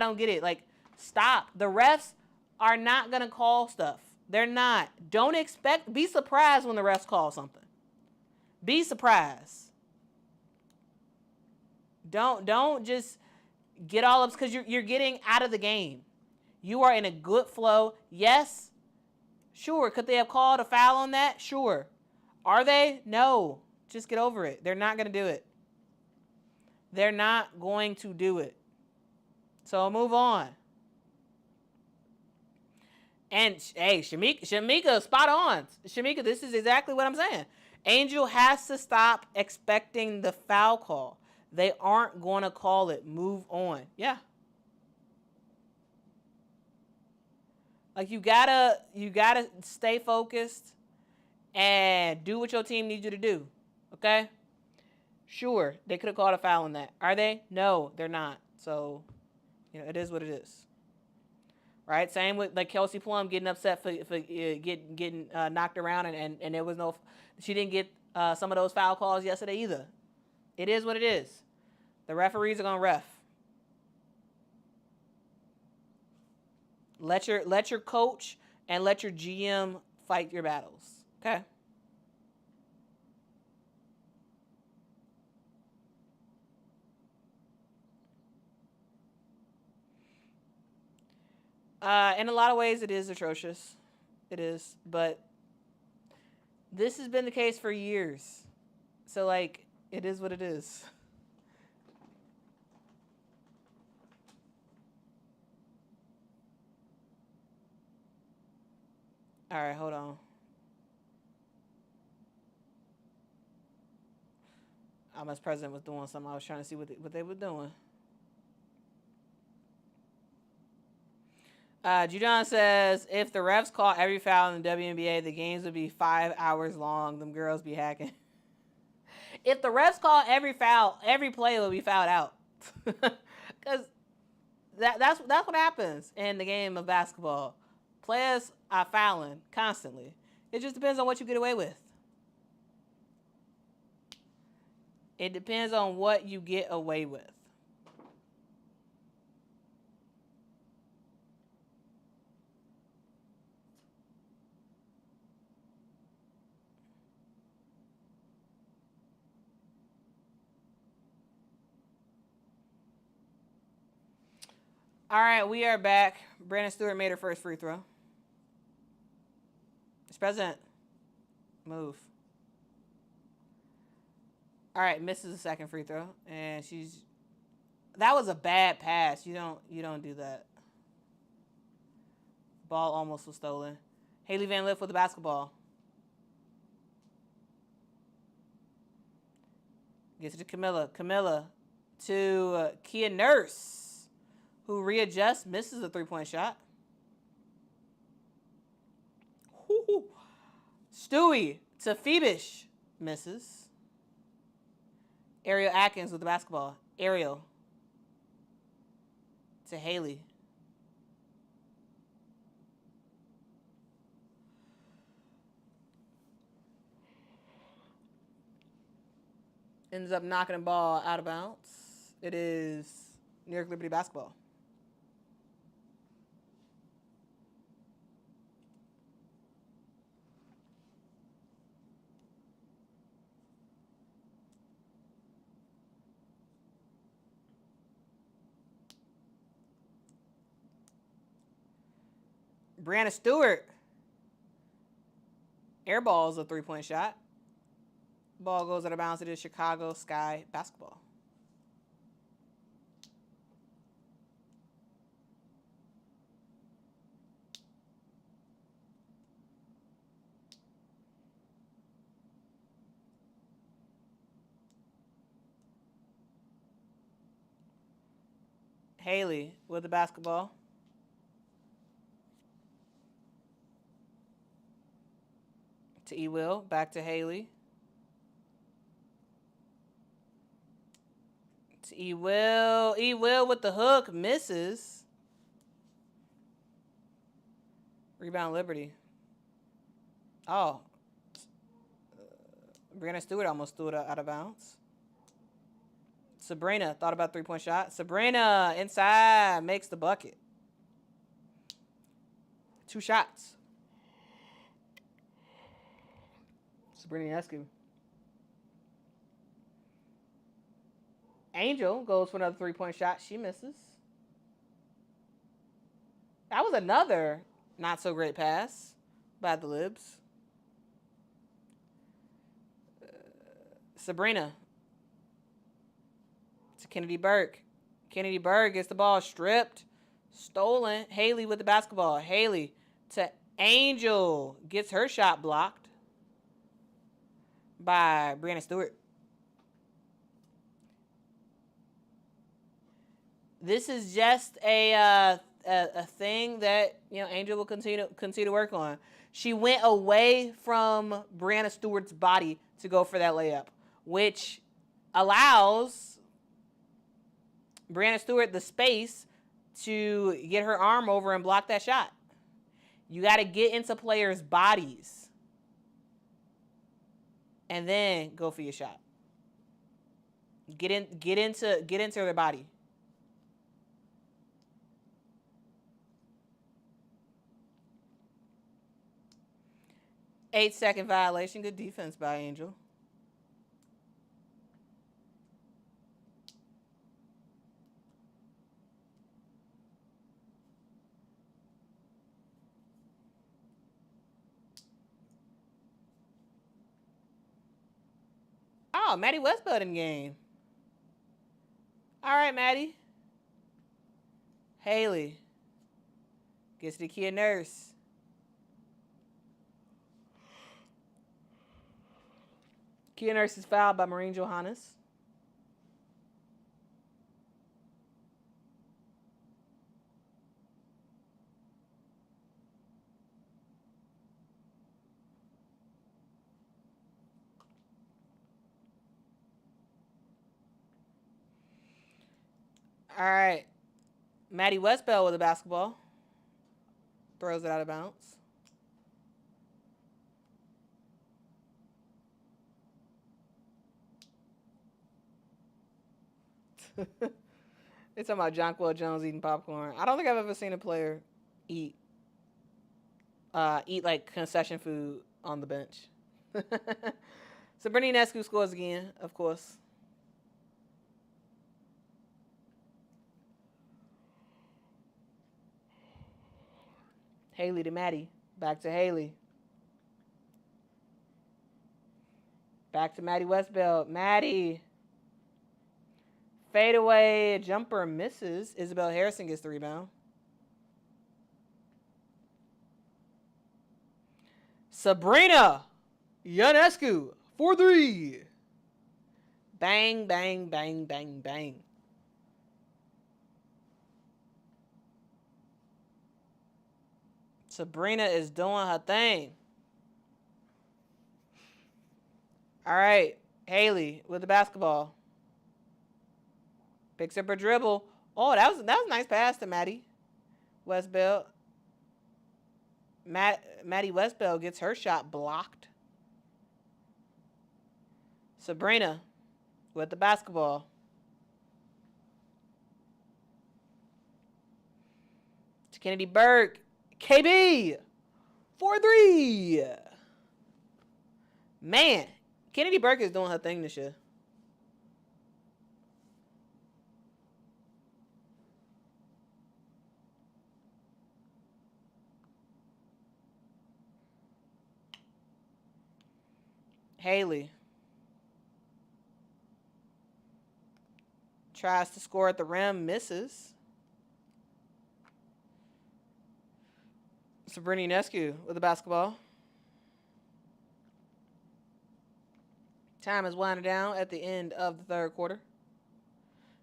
don't get it. Like, stop. The refs are not going to call stuff. They're not. Be surprised when the refs call something. Be surprised. Don't just get all up because you're getting out of the game. You are in a good flow. Yes. Sure. Could they have called a foul on that? Sure. Are they? No. Just get over it. They're not going to do it. They're not going to do it. So move on. And, hey, Shamika, spot on. Shamika, this is exactly what I'm saying. Angel has to stop expecting the foul call. They aren't going to call it. Move on. Yeah. Like, you gotta stay focused and do what your team needs you to do. Okay? Sure, they could have called a foul on that. Are they? No, they're not. So, it is what it is. Right? Same with like Kelsey Plum getting upset for getting knocked around and there was no, she didn't get some of those foul calls yesterday either. It is what it is. The referees are gonna ref. Let your coach and let your GM fight your battles. Okay? In a lot of ways, it is atrocious. It is, but this has been the case for years. So, like, it is what it is. All right, hold on. Almost president was doing something. I was trying to see what they were doing. Judon says, if the refs call every foul in the WNBA, the games would be 5 hours long. Them girls be hacking. If the refs call every foul, every play will be fouled out. Because that's what happens in the game of basketball. Players are fouling constantly. It just depends on what you get away with. It depends on what you get away with. All right, we are back. Brandon Stewart made her first free throw. Mr. President, move. All right, misses the second free throw, and that was a bad pass. You don't do that. Ball almost was stolen. Haley Van Lith with the basketball. Gets it to Camilla. Camilla to Kia Nurse, who readjusts, misses a three-point shot. Stewie to Phoebish, misses. Ariel Atkins with the basketball. Ariel to Haley. Ends up knocking the ball out of bounds. It is New York Liberty basketball. Brianna Stewart. Airballs a three-point shot. Ball goes out of bounds. It is Chicago Sky basketball. Haley with the basketball. To E-Will. Back to Haley. To E-Will. E-Will with the hook. Misses. Rebound Liberty. Oh. Brianna Stewart almost threw it out of bounds. Sabrina thought about three-point shot. Sabrina inside makes the bucket. 2 shots. Sabrina Eskew. Angel goes for another three-point shot. She misses. That was another not so great pass by the Libs. Sabrina to Kennedy Burke. Kennedy Burke gets the ball stripped. Stolen. Haley with the basketball. Haley to Angel. Gets her shot blocked by Brianna Stewart. This is just a thing that Angel will continue to work on. She went away from Brianna Stewart's body to go for that layup, which allows Brianna Stewart the space to get her arm over and block that shot. You got to get into players' bodies and then go for your shot. Get into their body. Eight-second violation. Good defense by Angel. Oh, Maddie Westbeld in game. All right, Maddie. Haley gets to Kia Nurse. Kia Nurse is fouled by Maureen Johannes. All right. Maddie Westbeld with the basketball. Throws it out of bounds. It's talking about Jonquel Jones eating popcorn. I don't think I've ever seen a player eat like concession food on the bench. Sabrina Eskew scores again, of course. Haley to Maddie. Back to Haley. Back to Maddie Westbeld. Maddie. Fadeaway jumper misses. Isabel Harrison gets the rebound. Sabrina Ionescu for 3. Bang, bang, bang, bang, bang. Sabrina is doing her thing. All right, Haley with the basketball. Picks up her dribble. Oh, that was a nice pass to Maddie Westbell. Maddie Westbell gets her shot blocked. Sabrina with the basketball. To Kennedy Burke. KB. 4-3. Man, Kennedy Burke is doing her thing this year. Haley tries to score at the rim, misses. Sabrina Ionescu with the basketball. Time is winding down at the end of the third quarter.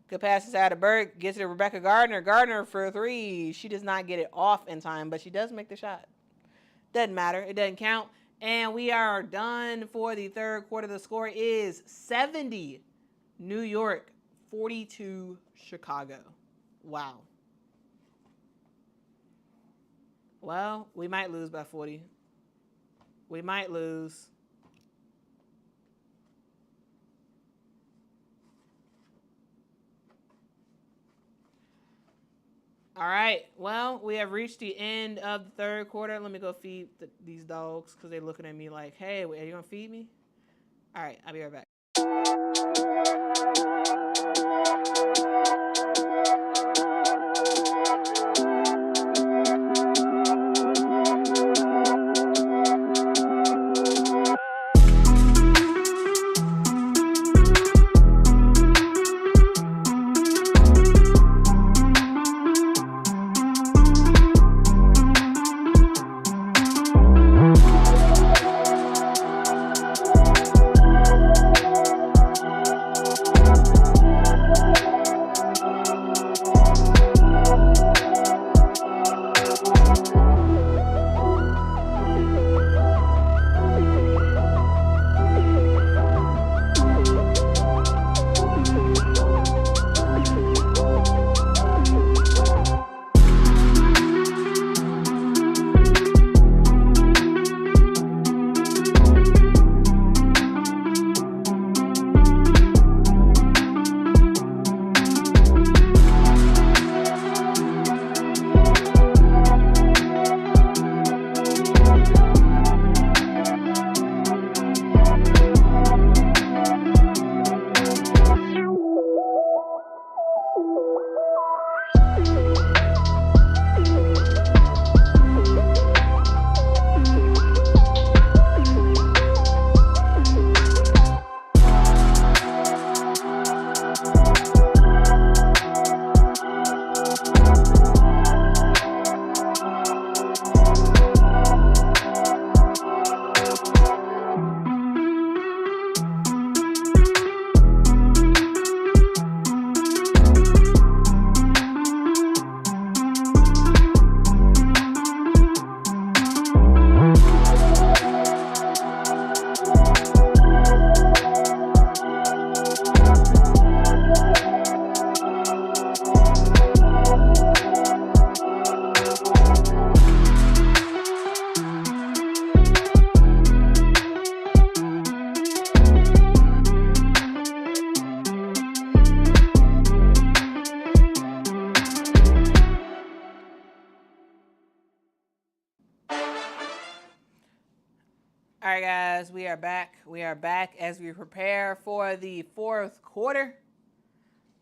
Good pass inside to Burke. Gets it to Rebecca Gardner. Gardner for 3. She does not get it off in time, but she does make the shot. Doesn't matter. It doesn't count. And we are done for the third quarter. The score is 70 New York, 42 Chicago. Wow. Well, we might lose by 40. We might lose. All right. Well, we have reached the end of the third quarter. Let me go feed these dogs because they're looking at me like, hey, are you going to feed me? All right. I'll be right back. All right, guys, we are back. We are back as we prepare for the fourth quarter.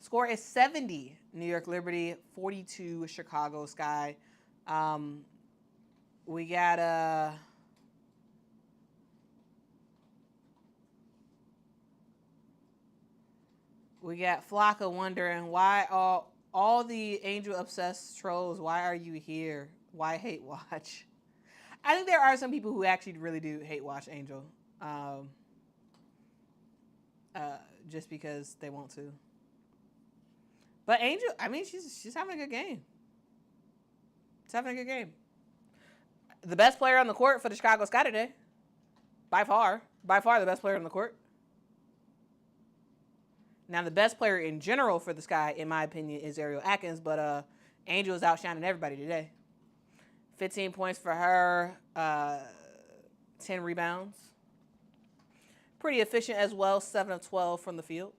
Score is 70 New York Liberty, 42 Chicago Sky. We got Flocka wondering why all the Angel obsessed trolls. Why are you here? Why hate watch? I think there are some people who actually really do hate watch Angel, just because they want to. But Angel, I mean, she's having a good game. She's having a good game. The best player on the court for the Chicago Sky today, by far the best player on the court. Now, the best player in general for the Sky, in my opinion, is Ariel Atkins, but Angel is outshining everybody today. 15 points for her, 10 rebounds. Pretty efficient as well, 7 of 12 from the field.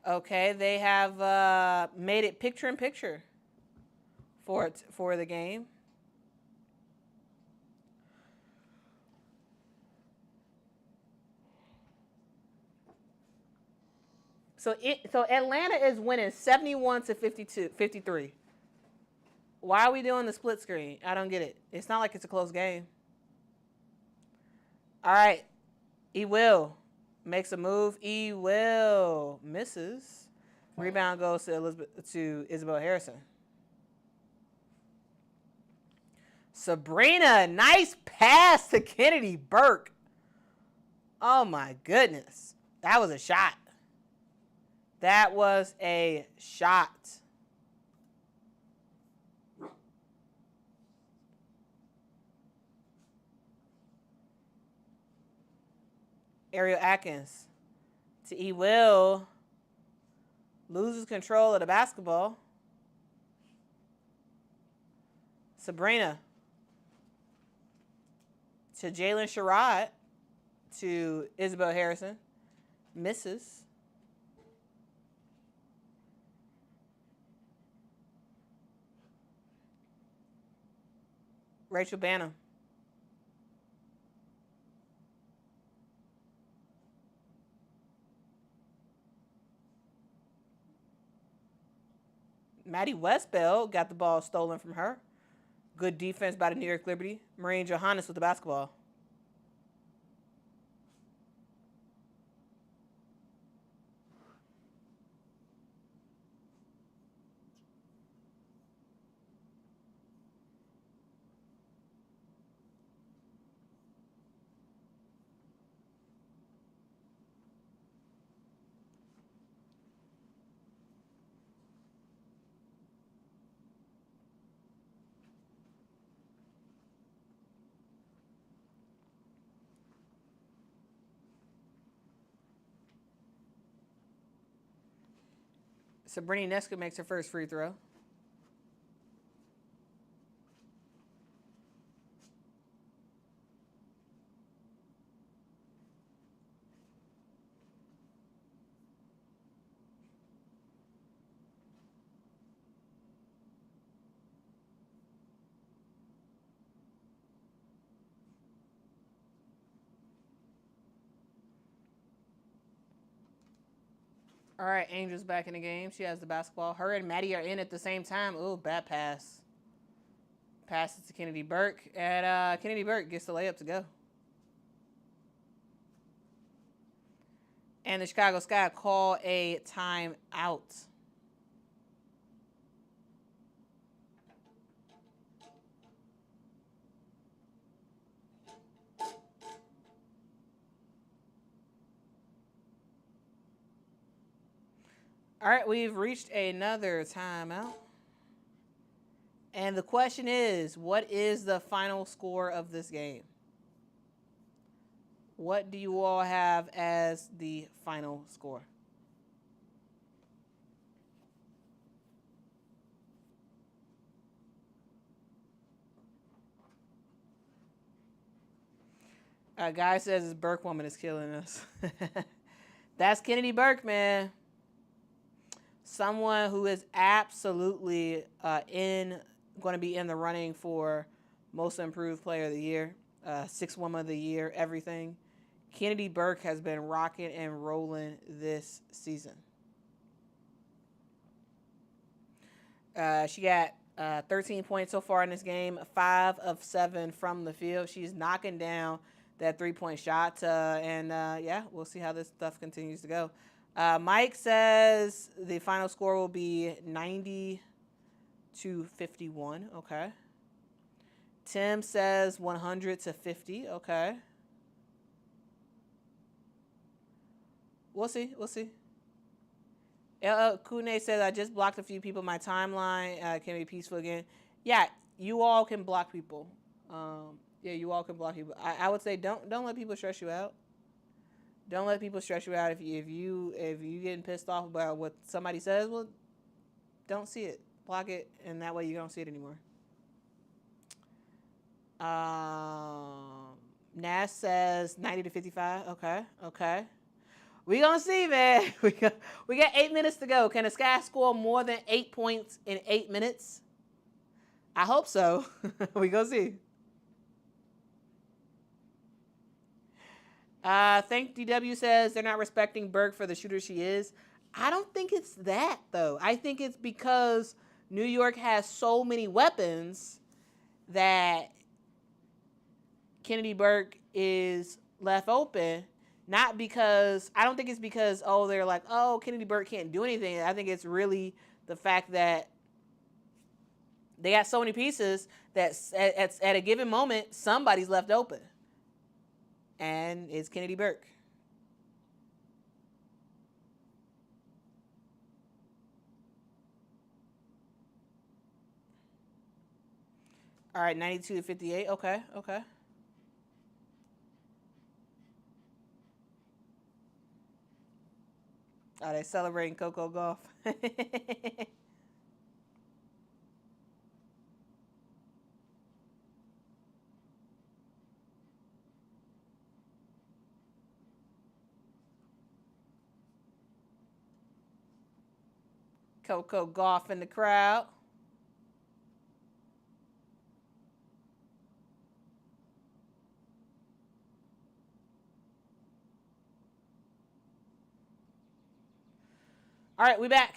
Okay, they have made it picture-in-picture for the game. So Atlanta is winning 71-53. Why are we doing the split screen? I don't get it. It's not like it's a close game. All right. E-Will makes a move. E-Will misses. Rebound goes to Isabel Harrison. Sabrina, nice pass to Kennedy Burke. Oh, my goodness. That was a shot. That was a shot. Ariel Atkins to E-Will. Loses control of the basketball. Sabrina to Jalen Sherrod to Isabel Harrison. Misses. Rachel Banham. Maddie Westbell got the ball stolen from her. Good defense by the New York Liberty. Marine Johannes with the basketball. Sabrina Ionescu makes her first free throw. All right, Angel's back in the game. She has the basketball. Her and Maddie are in at the same time. Ooh, bad pass. Passes to Kennedy Burke. And Kennedy Burke gets the layup to go. And the Chicago Sky call a timeout. All right, we've reached another timeout. And the question is, what is the final score of this game? What do you all have as the final score? Guy says his Burke woman is killing us. That's Kennedy Burke, man. Someone who is absolutely going to be in the running for Most Improved Player of the Year, Sixth Woman of the Year, everything. Kennedy Burke has been rocking and rolling this season. She got 13 points so far in this game, 5 of 7 from the field. She's knocking down that three-point shot, yeah, we'll see how this stuff continues to go. Mike says the final score will be 90-51. Okay. Tim says 100-50. Okay. We'll see. Kune says, I just blocked a few people on my timeline. Can be peaceful again. Yeah, you all can block people. Yeah, you all can block people. I would say don't let people stress you out. Don't let people stress you out. If you getting pissed off about what somebody says, well, don't see it. Block it, and that way you don't see it anymore. Nash says 90 to 55. Okay. We gonna see, man. We got 8 minutes to go. Can the Sky score more than 8 points in 8 minutes? I hope so. We gonna see. Think DW says they're not respecting Burke for the shooter she is. I don't think it's that, though. I think it's because New York has so many weapons that Kennedy Burke is left open. Not because, I don't think it's because, they're like, Kennedy Burke can't do anything. I think it's really the fact that they got so many pieces that at a given moment, somebody's left open. And it's Kennedy Burke. All right, 92 to 58. Okay. Oh, they're celebrating Coco Golf. Coco Golf in the crowd. All right, we back.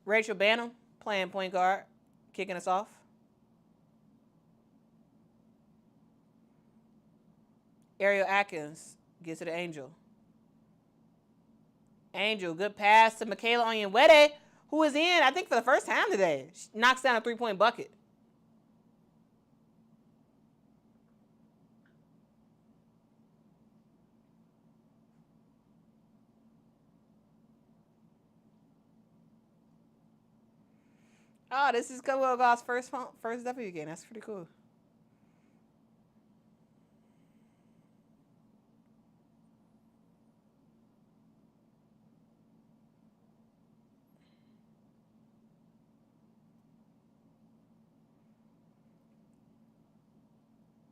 Rachel Banham playing point guard, kicking us off. Ariel Atkins gets to the Angel. Angel, good pass to Michaela Onyenwere, who is in, I think, for the first time today. She knocks down a three-point bucket. Oh, this is Coco Golf's first W game. That's pretty cool.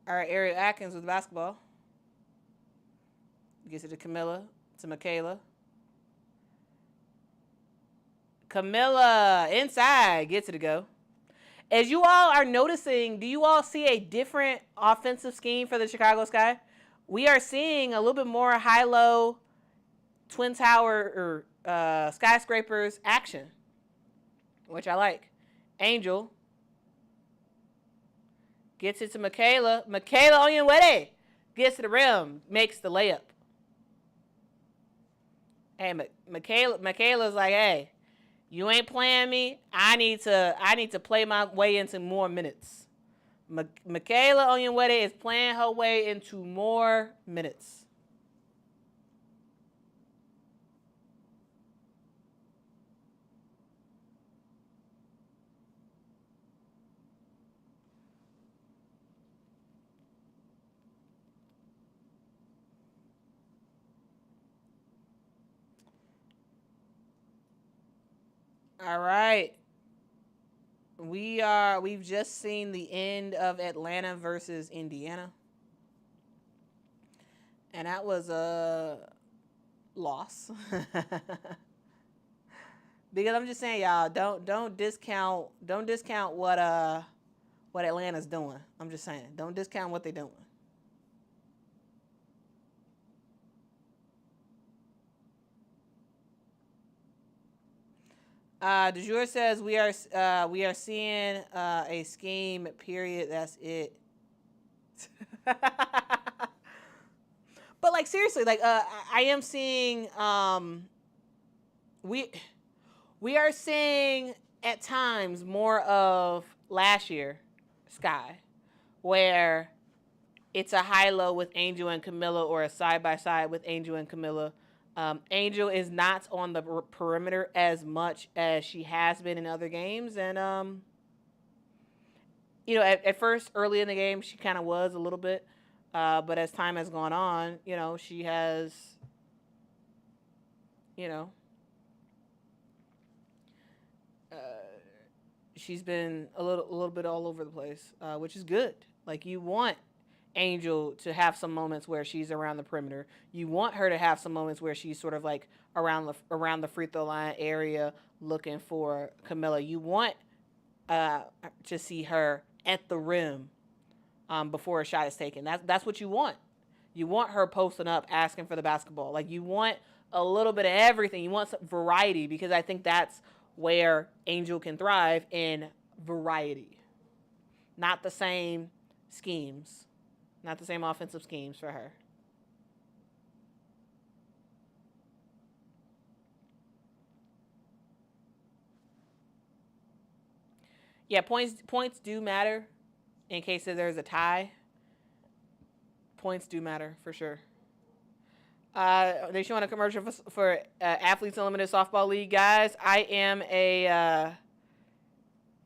All right, Ariel Atkins with the basketball. Gets it to Camilla, to Michaela. Camilla inside gets it to go. As you all are noticing, do you all see a different offensive scheme for the Chicago Sky? We are seeing a little bit more high-low twin tower or skyscrapers action, which I like. Angel gets it to Michaela. Michaela Onyenwere gets to the rim, makes the layup. Hey, Michaela's like, hey, you ain't playing me. I need to play my way into more minutes. Michaela Onyenwere is playing her way into more minutes. All right. We've just seen the end of Atlanta versus Indiana. And that was a loss. Because I'm just saying, y'all, don't discount what Atlanta's doing. I'm just saying, don't discount what they're doing. De Jour says we are seeing a scheme. Period. That's it. But like seriously, like I am seeing we are seeing at times more of last year Sky, where it's a high-low with Angel and Camilla or a side-by-side with Angel and Camilla. Angel is not on the perimeter as much as she has been in other games. And, you know, at first, early in the game, she kind of was a little bit. But as time has gone on, you know, she has, you know, she's been a little bit all over the place, which is good. Like, you want Angel to have some moments where she's around the perimeter. You want her to have some moments where she's sort of like around the free throw line area looking for Camilla. You want to see her at the rim before a shot is taken. That's what you want. You want her posting up asking for the basketball. Like, you want a little bit of everything. You want some variety, because I think that's where Angel can thrive, in variety. Not the same schemes. Not the same offensive schemes for her. Yeah, points do matter in case there's a tie. Points do matter for sure. They showing a commercial for Athletes Unlimited Softball League. Guys, I am a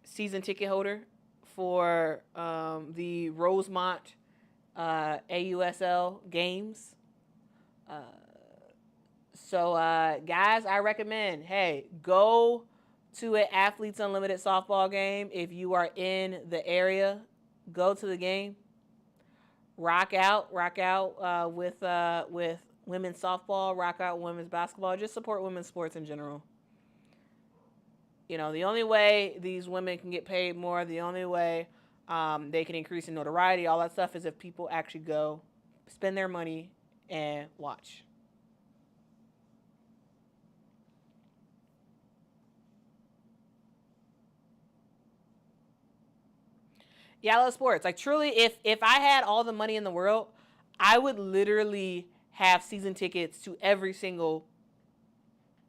season ticket holder for the Rosemont AUSL games. So, guys, I recommend, hey, go to an Athletes Unlimited softball game. If you are in the area, go to the game. Rock out with women's softball, rock out women's basketball. Just support women's sports in general. You know, the only way these women can get paid more, the only way they can increase in notoriety, all that stuff, is if people actually go spend their money and watch. Yeah, I love sports. Like, truly, if I had all the money in the world, I would literally have season tickets to every single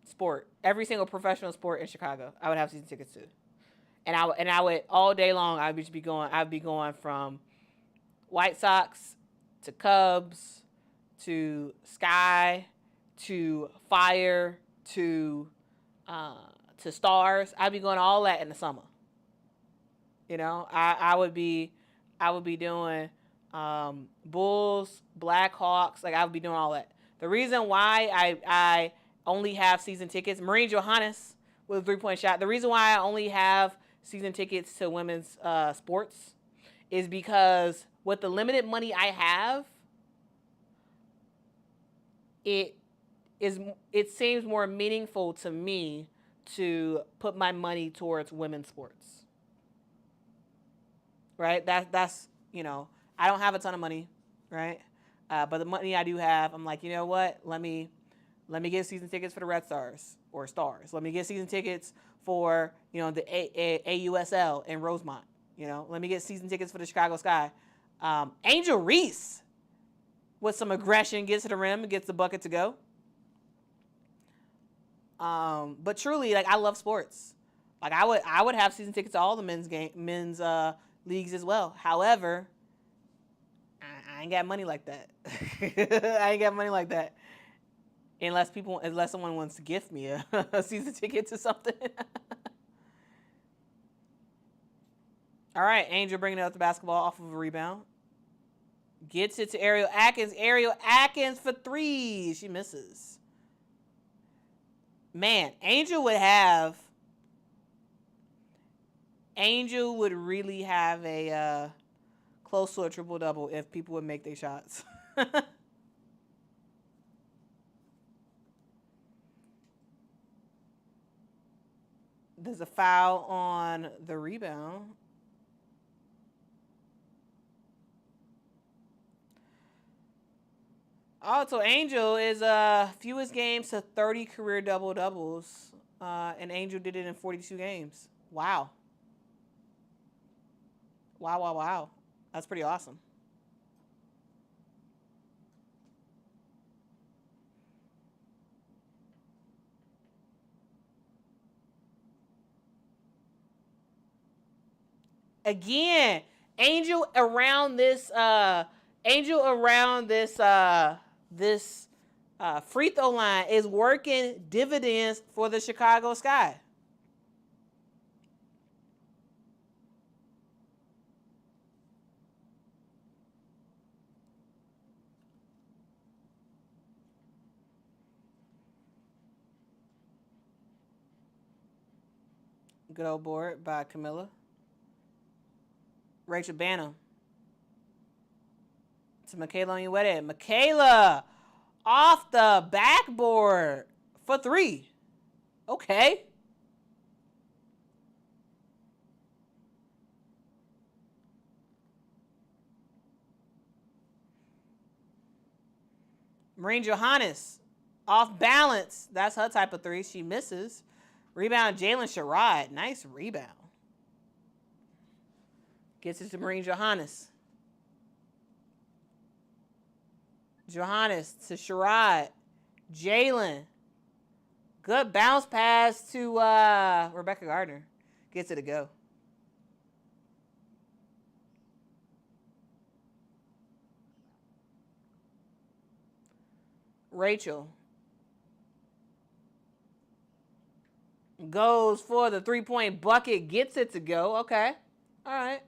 sport, every single professional sport in Chicago. I would have season tickets to, and I would all day long. I'd be going from White Sox to Cubs to Sky to Fire to Stars. I'd be going all that in the summer. You know, I would be doing Bulls, Blackhawks. Like, I would be doing all that. The reason why I only have season tickets, Maureen Johannes with a 3-point shot. The reason why I only have season tickets to women's sports is because with the limited money I have, it seems more meaningful to me to put my money towards women's sports. Right? That's you know, I don't have a ton of money, right? But the money I do have, I'm like, you know what? Let me get season tickets for the Red Stars or Stars. Let me get season tickets for, you know, the AUSL in Rosemont. You know, let me get season tickets for the Chicago Sky. Angel Reese, with some aggression, gets to the rim and gets the bucket to go. But truly, like, I love sports. Like, I would have season tickets to all the men's leagues as well. However, I ain't got money like that. I ain't got money like that. Unless someone wants to gift me a season ticket to something. All right, Angel bringing up the basketball off of a rebound. Gets it to Ariel Atkins. Ariel Atkins for 3. She misses. Man, Angel would really have a close to a triple-double if people would make their shots. There's a foul on the rebound. Oh, so Angel is fewest games to 30 career double-doubles. And Angel did it in 42 games. Wow. Wow. That's pretty awesome. Again, Angel around this free throw line is working dividends for the Chicago Sky. Good old board by Camilla. Rachel Banham. To Michaela Onyewedded. Michaela off the backboard for 3. Okay. Marine Johannes off balance. That's her type of 3. She misses. Rebound Jalen Sherrod. Nice rebound. Gets it to Marine Johannes. Johannes to Sherrod. Jalen. Good bounce pass to Rebecca Gardner. Gets it to go. Rachel goes for the 3-point bucket. Gets it to go. Okay. All right.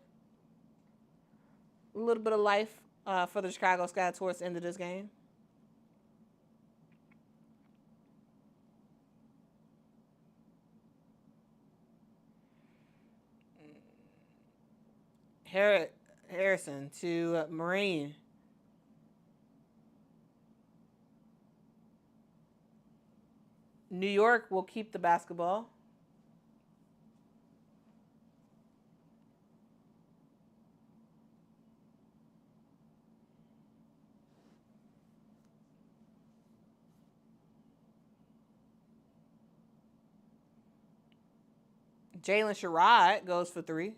A little bit of life for the Chicago Sky towards the end of this game. Harrison to Marine. New York will keep the basketball. Jalen Sherrod goes for 3.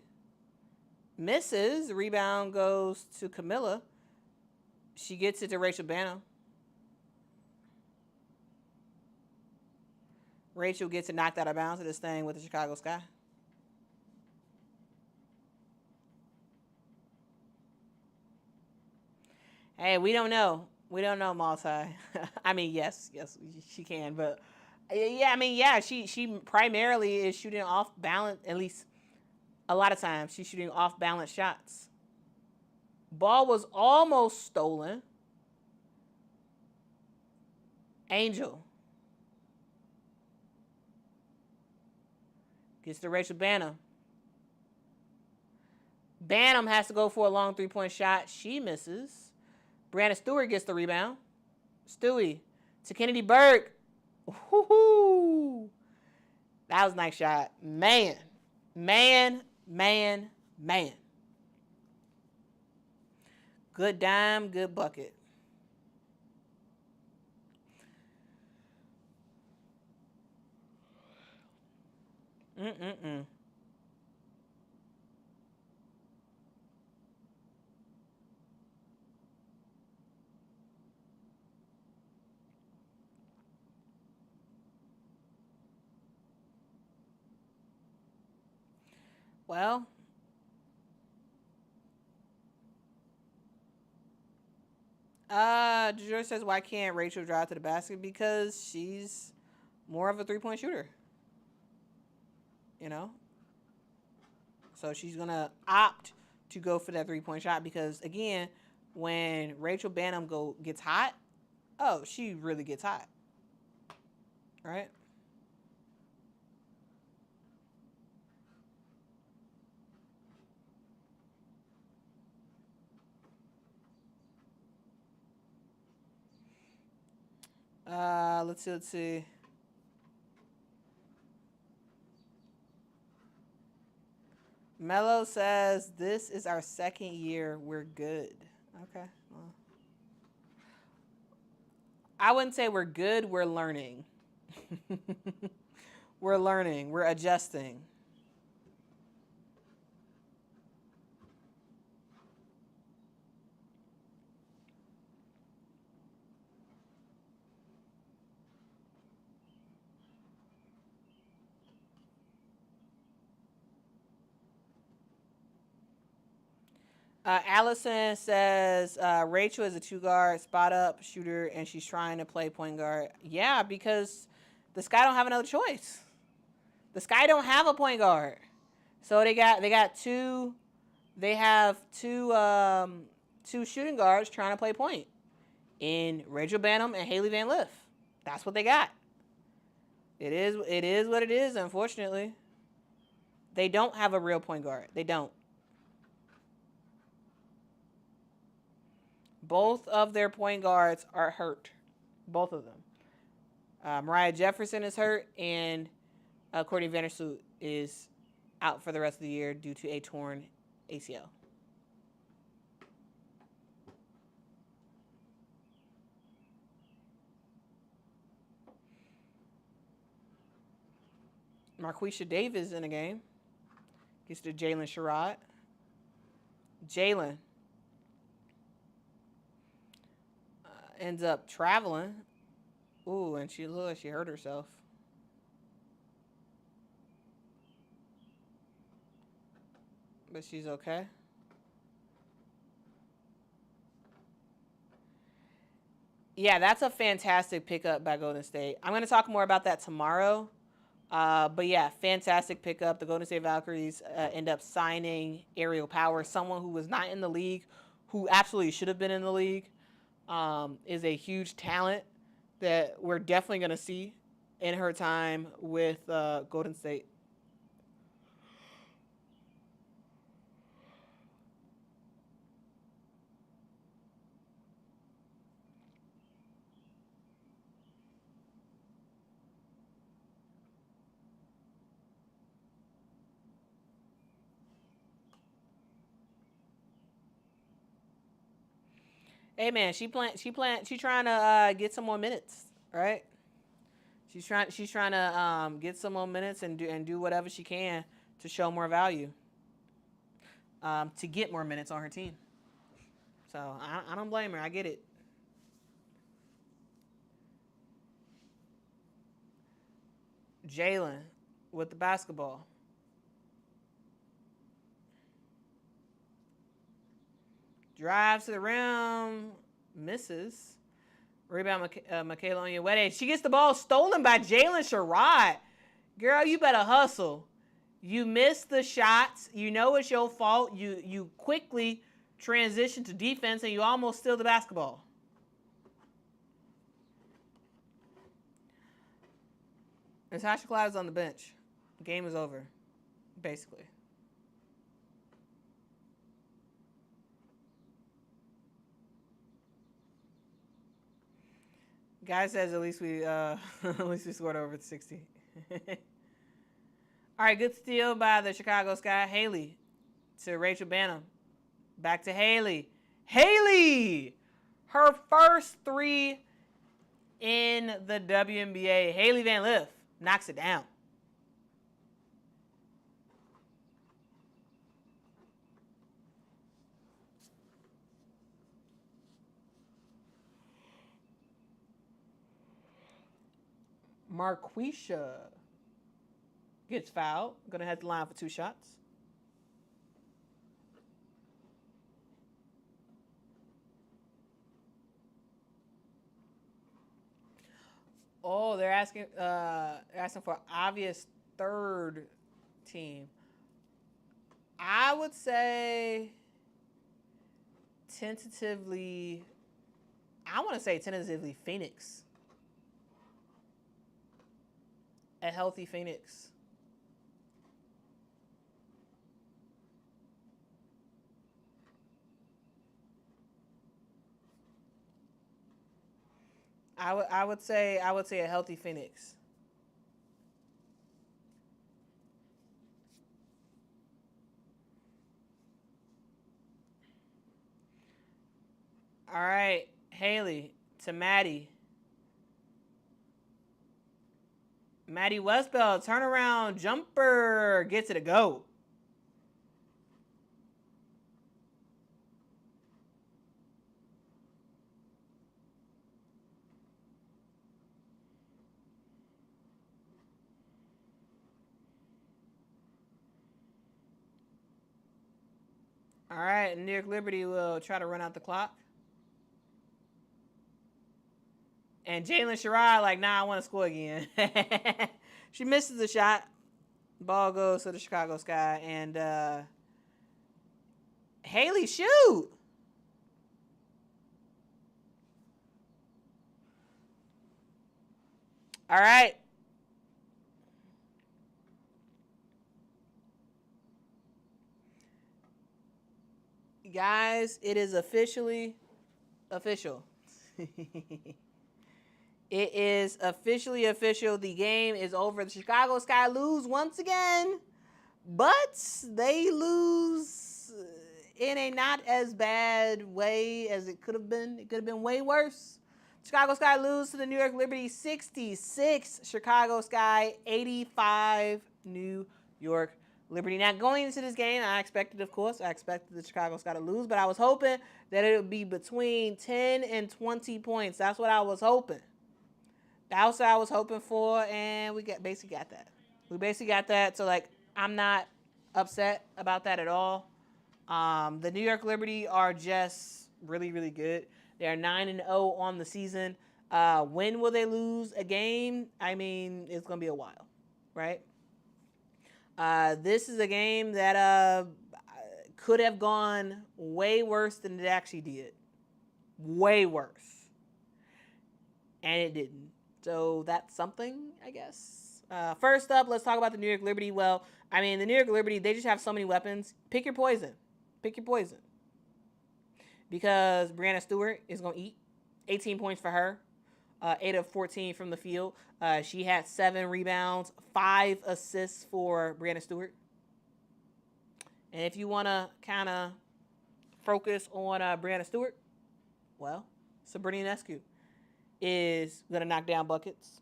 Misses. Rebound goes to Camilla. She gets it to Rachel Banham. Rachel gets it knocked out of bounds. It is staying with the Chicago Sky. Hey, we don't know. We don't know, Multi. I mean, yes, she can, but yeah, I mean, yeah, she primarily is shooting off balance. At least a lot of times, she's shooting off balance shots. Ball was almost stolen. Angel gets to Rachel Banham. Banham has to go for a long 3-point shot. She misses. Brianna Stewart gets the rebound. Stewie to Kennedy Burke. Woo-hoo. That was a nice shot. Man. Good dime, good bucket. Well, George says, why can't Rachel drive to the basket? Because she's more of a 3-point shooter. You know? So she's going to opt to go for that 3-point shot because, again, when Rachel Banham gets hot, she really gets hot. Right? Let's see. Mello says, this is our 2nd year. We're good. Okay. Well, I wouldn't say we're good. We're learning. We're learning. We're adjusting. Allison says Rachel is a 2-guard spot up shooter and she's trying to play point guard. Yeah, because the Sky don't have another choice. The Sky don't have a point guard, so they got two. They have two shooting guards trying to play point in Rachel Banham and Haley Van Lith. That's what they got. It is what it is, unfortunately. They don't have a real point guard. They don't. Both of their point guards are hurt. Both of them. Mariah Jefferson is hurt, and Courtney Vandersloot is out for the rest of the year due to a torn ACL. Marquisha Davis in the game. Gets to Jalen Sherrod. Jalen ends up traveling. Ooh, and she looked like she hurt herself. But she's okay. Yeah, that's a fantastic pickup by Golden State. I'm going to talk more about that tomorrow. But yeah, fantastic pickup. The Golden State Valkyries end up signing Aerial Power, someone who was not in the league, who absolutely should have been in the league. Is a huge talent that we're definitely going to see in her time with Golden State. Hey man, she trying to get some more minutes, right? She's trying to get some more minutes and do whatever she can to show more value, to get more minutes on her team. So I don't blame her. I get it. Jalen with the basketball. Drives to the rim, misses. Rebound, Michaela Onyenwere. She gets the ball stolen by Jalen Sherrod. Girl, you better hustle. You missed the shots. You know it's your fault. You quickly transition to defense, and you almost steal the basketball. Natasha Cloud's on the bench. The game is over, basically. Guy says at least we scored over 60. All right, good steal by the Chicago Sky. Haley to Rachel Banham. Back to Haley. Haley! Her first three in the WNBA. Haley Van Lith knocks it down. Marquisha gets fouled. Gonna head to the line for 2 shots. Oh, they're asking for obvious third team. I would say tentatively Phoenix. A healthy Phoenix. I would say a healthy Phoenix. All right, Haley to Maddie. Maddie Westbell, turnaround jumper, gets it to go. All right, New York Liberty will try to run out the clock. And Jalen Sherrod, like, nah, I want to score again. She misses the shot. Ball goes to the Chicago Sky. And Haley, shoot. All right. Guys, it is officially official. It is officially official. The game is over. The Chicago Sky lose once again, but they lose in a not as bad way as it could have been. It could have been way worse. Chicago Sky lose to the New York Liberty 66. Chicago Sky 85. New York Liberty. Now, going into this game, I expected the Chicago Sky to lose, but I was hoping that it would be between 10 and 20 points. That's what I was hoping. That's what I was hoping for, and we basically got that. We basically got that, so, like, I'm not upset about that at all. The New York Liberty are just really, really good. They are 9-0 on the season. When will they lose a game? I mean, it's going to be a while, right? This is a game that could have gone way worse than it actually did. Way worse. And it didn't. So that's something, I guess. First up, let's talk about the New York Liberty. Well, I mean, the New York Liberty, they just have so many weapons. Pick your poison. Pick your poison. Because Brianna Stewart is going to eat. 18 points for her. 8 of 14 from the field. She had 7 rebounds, 5 assists for Brianna Stewart. And if you want to kind of focus on Brianna Stewart, well, Sabrina Ionescu is going to knock down buckets.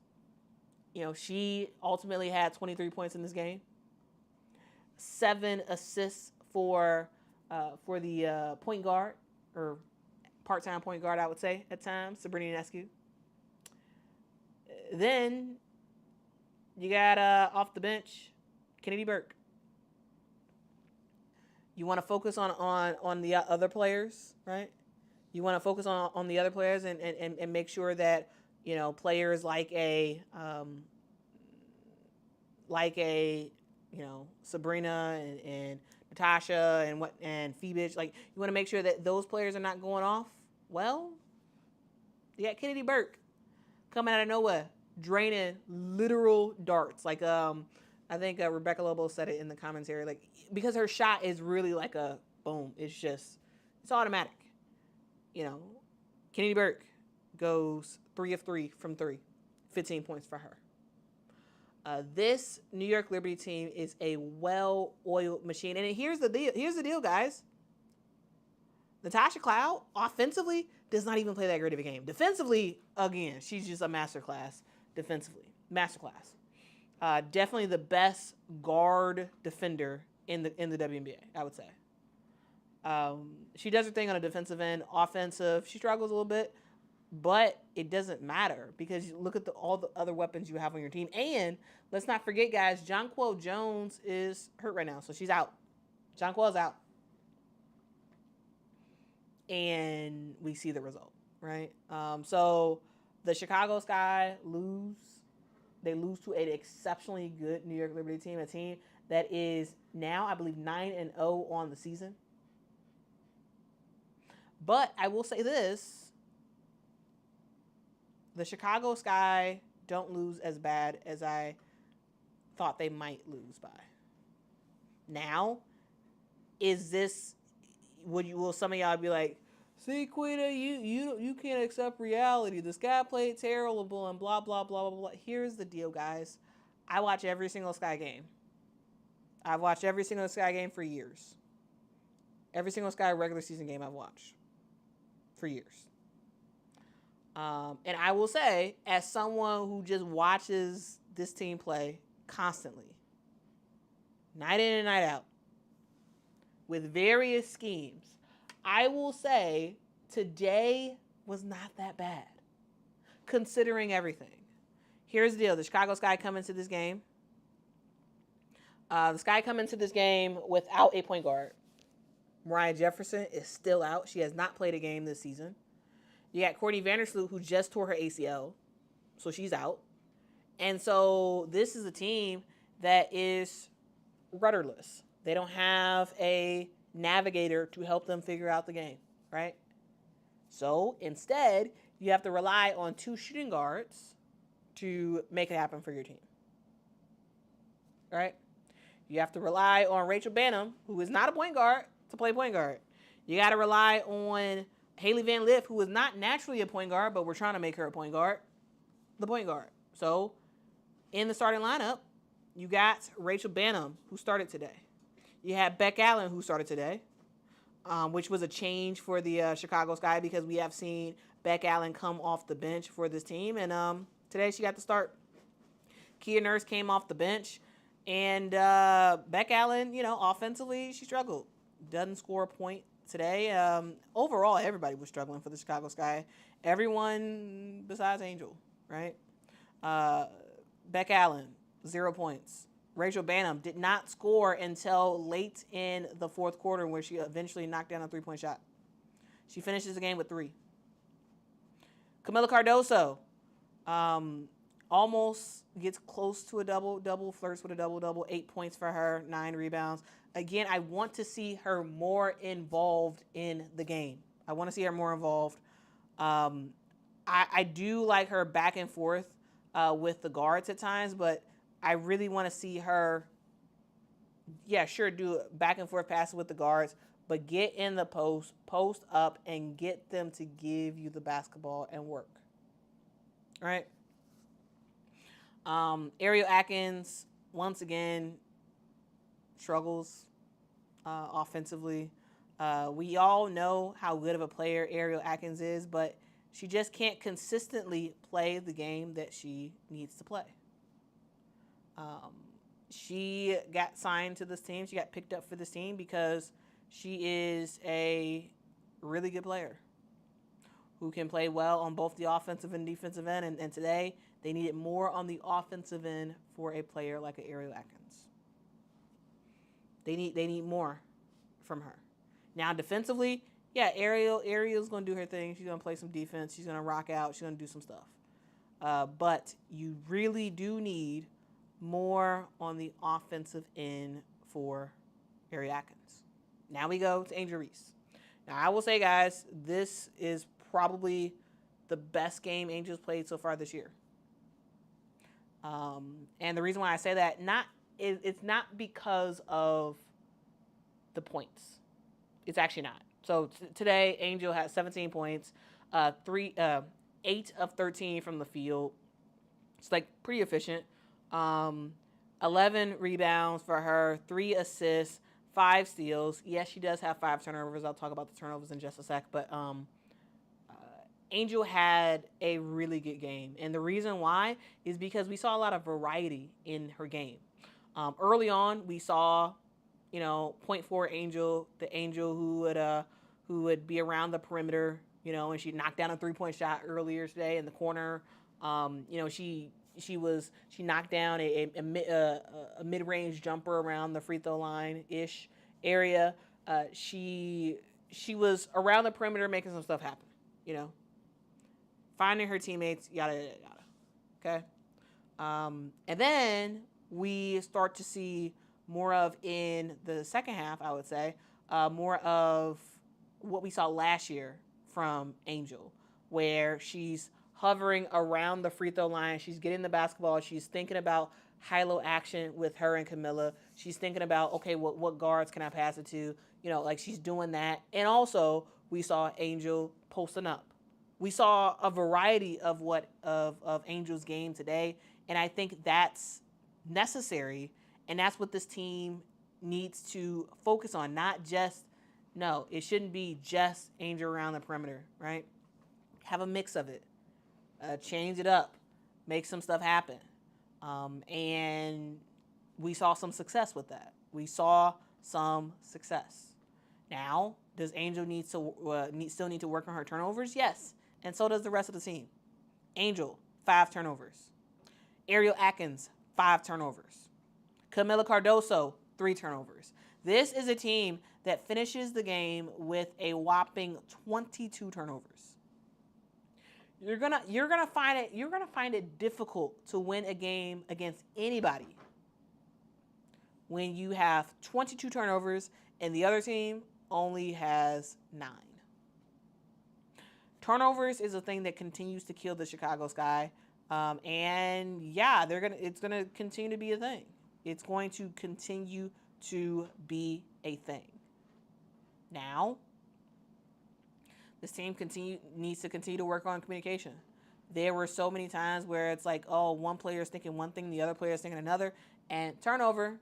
You know, she ultimately had 23 points in this game. 7 assists for the point guard, or part-time point guard, I would say, at times, Sabrina Ionescu. Then you got off the bench, Kennedy Burke. You want to focus on the other players, right? You want to focus on the other players and make sure that, you know, players like a you know, Sabrina and Natasha and Phoebe, like, you want to make sure that those players are not going off. Well, you got Kennedy Burke coming out of nowhere, draining literal darts. Like, I think Rebecca Lobo said it in the commentary, like, because her shot is really like a boom. It's automatic. You know, Kennedy Burke goes 3 of 3 from 3, 15 points for her. This New York Liberty team is a well-oiled machine. And here's the deal, guys. Natasha Cloud, offensively, does not even play that great of a game. Defensively, again, she's just a masterclass defensively. Masterclass. Definitely the best guard defender in the WNBA, I would say. She does her thing on a defensive end. Offensive, she struggles a little bit, but it doesn't matter because you look at all the other weapons you have on your team. And let's not forget, guys, Jonquel Jones is hurt right now, so she's out. Jonquel's out. And we see the result, right? So the Chicago Sky lose. They lose to an exceptionally good New York Liberty team, a team that is now, I believe, 9-0 on the season. But I will say this. The Chicago Sky don't lose as bad as I thought they might lose by. Now, will some of y'all be like, see, Quita, you can't accept reality. This guy played terrible and blah, blah, blah, blah, blah. Here's the deal, guys. I watch every single Sky game. I've watched every single Sky game for years. Every single Sky regular season game I've watched for years. And I will say, as someone who just watches this team play constantly, night in and night out, with various schemes, I will say today was not that bad, considering everything. Here's the deal. The Chicago Sky come into this game. The Sky come into this game without a point guard. Mariah Jefferson is still out. She has not played a game this season. You got Courtney Vandersloot, who just tore her ACL, so she's out. And so this is a team that is rudderless. They don't have a navigator to help them figure out the game, right? So instead, you have to rely on 2 shooting guards to make it happen for your team, right? You have to rely on Rachel Banham, who is not a point guard, to play point guard. You got to rely on Haley Van Lith, who is not naturally a point guard, but we're trying to make her a point guard, the point guard. So in the starting lineup, you got Rachel Banham, who started today. You had Beck Allen, who started today, which was a change for the Chicago Sky because we have seen Beck Allen come off the bench for this team. And today she got to start. Kia Nurse came off the bench. And Beck Allen, offensively, she struggled. Doesn't score a point today. Overall, everybody was struggling for the Chicago Sky. Everyone besides Angel, right? Beck Allen, 0 points. Rachel Banham did not score until late in the fourth quarter where she eventually knocked down a 3-point shot. She finishes the game with 3. Camila Cardoso almost gets close to a double-double, flirts with a double-double, 8 points for her, 9 rebounds. Again, I want to see her more involved in the game. I want to see her more involved. I do like her back and forth with the guards at times, but I really want to see her, do back and forth passes with the guards, but get in the post up, and get them to give you the basketball and work. All right? Ariel Atkins, once again, struggles offensively. We all know how good of a player Ariel Atkins is, but she just can't consistently play the game that she needs to play. She got signed to this team. She got picked up for this team because she is a really good player who can play well on both the offensive and defensive end. And today, they needed more on the offensive end for a player like Ariel Atkins. They need more from her. Now, defensively, Ariel's going to do her thing. She's going to play some defense. She's going to rock out. She's going to do some stuff. But you really do need more on the offensive end for Ariel Atkins. Now we go to Angel Reese. Now, I will say, guys, this is probably the best game Angel's played so far this year. And the reason why I say that, it's not because of the points. It's actually not. So today, Angel had 17 points, 8 of 13 from the field. It's pretty efficient. 11 rebounds for her, 3 assists, 5 steals. Yes, she does have 5 turnovers. I'll talk about the turnovers in just a sec. But Angel had a really good game. And the reason why is because we saw a lot of variety in her game. Early on, we saw, point forward Angel, the Angel who would be around the perimeter, and she knocked down a 3-point shot earlier today in the corner. She knocked down a mid-range jumper around the free throw line-ish area. She was around the perimeter making some stuff happen, finding her teammates, yada, yada, yada. Okay? And then we start to see more of, in the second half, I would say, more of what we saw last year from Angel, where she's hovering around the free throw line. She's getting the basketball. She's thinking about high-low action with her and Camilla. She's thinking about, okay, what guards can I pass it to? She's doing that. And also, we saw Angel posting up. We saw a variety of of Angel's game today, and I think that's necessary, and that's what this team needs to focus on. It shouldn't be just Angel around the perimeter, right? Have a mix of it. Change it up. Make some stuff happen. And we saw some success with that. We saw some success. Now, does Angel still need to work on her turnovers? Yes. And so does the rest of the team. Angel, 5 turnovers. Ariel Atkins, 5 turnovers. Camila Cardoso, 3 turnovers. This is a team that finishes the game with a whopping 22 turnovers. You're gonna find it difficult to win a game against anybody when you have 22 turnovers and the other team only has 9. Turnovers is a thing that continues to kill the Chicago Sky. It's gonna continue to be a thing. It's going to continue to be a thing. Now, This team needs to continue to work on communication. There were so many times where it's like, oh, one player is thinking one thing, the other player is thinking another, and turnover.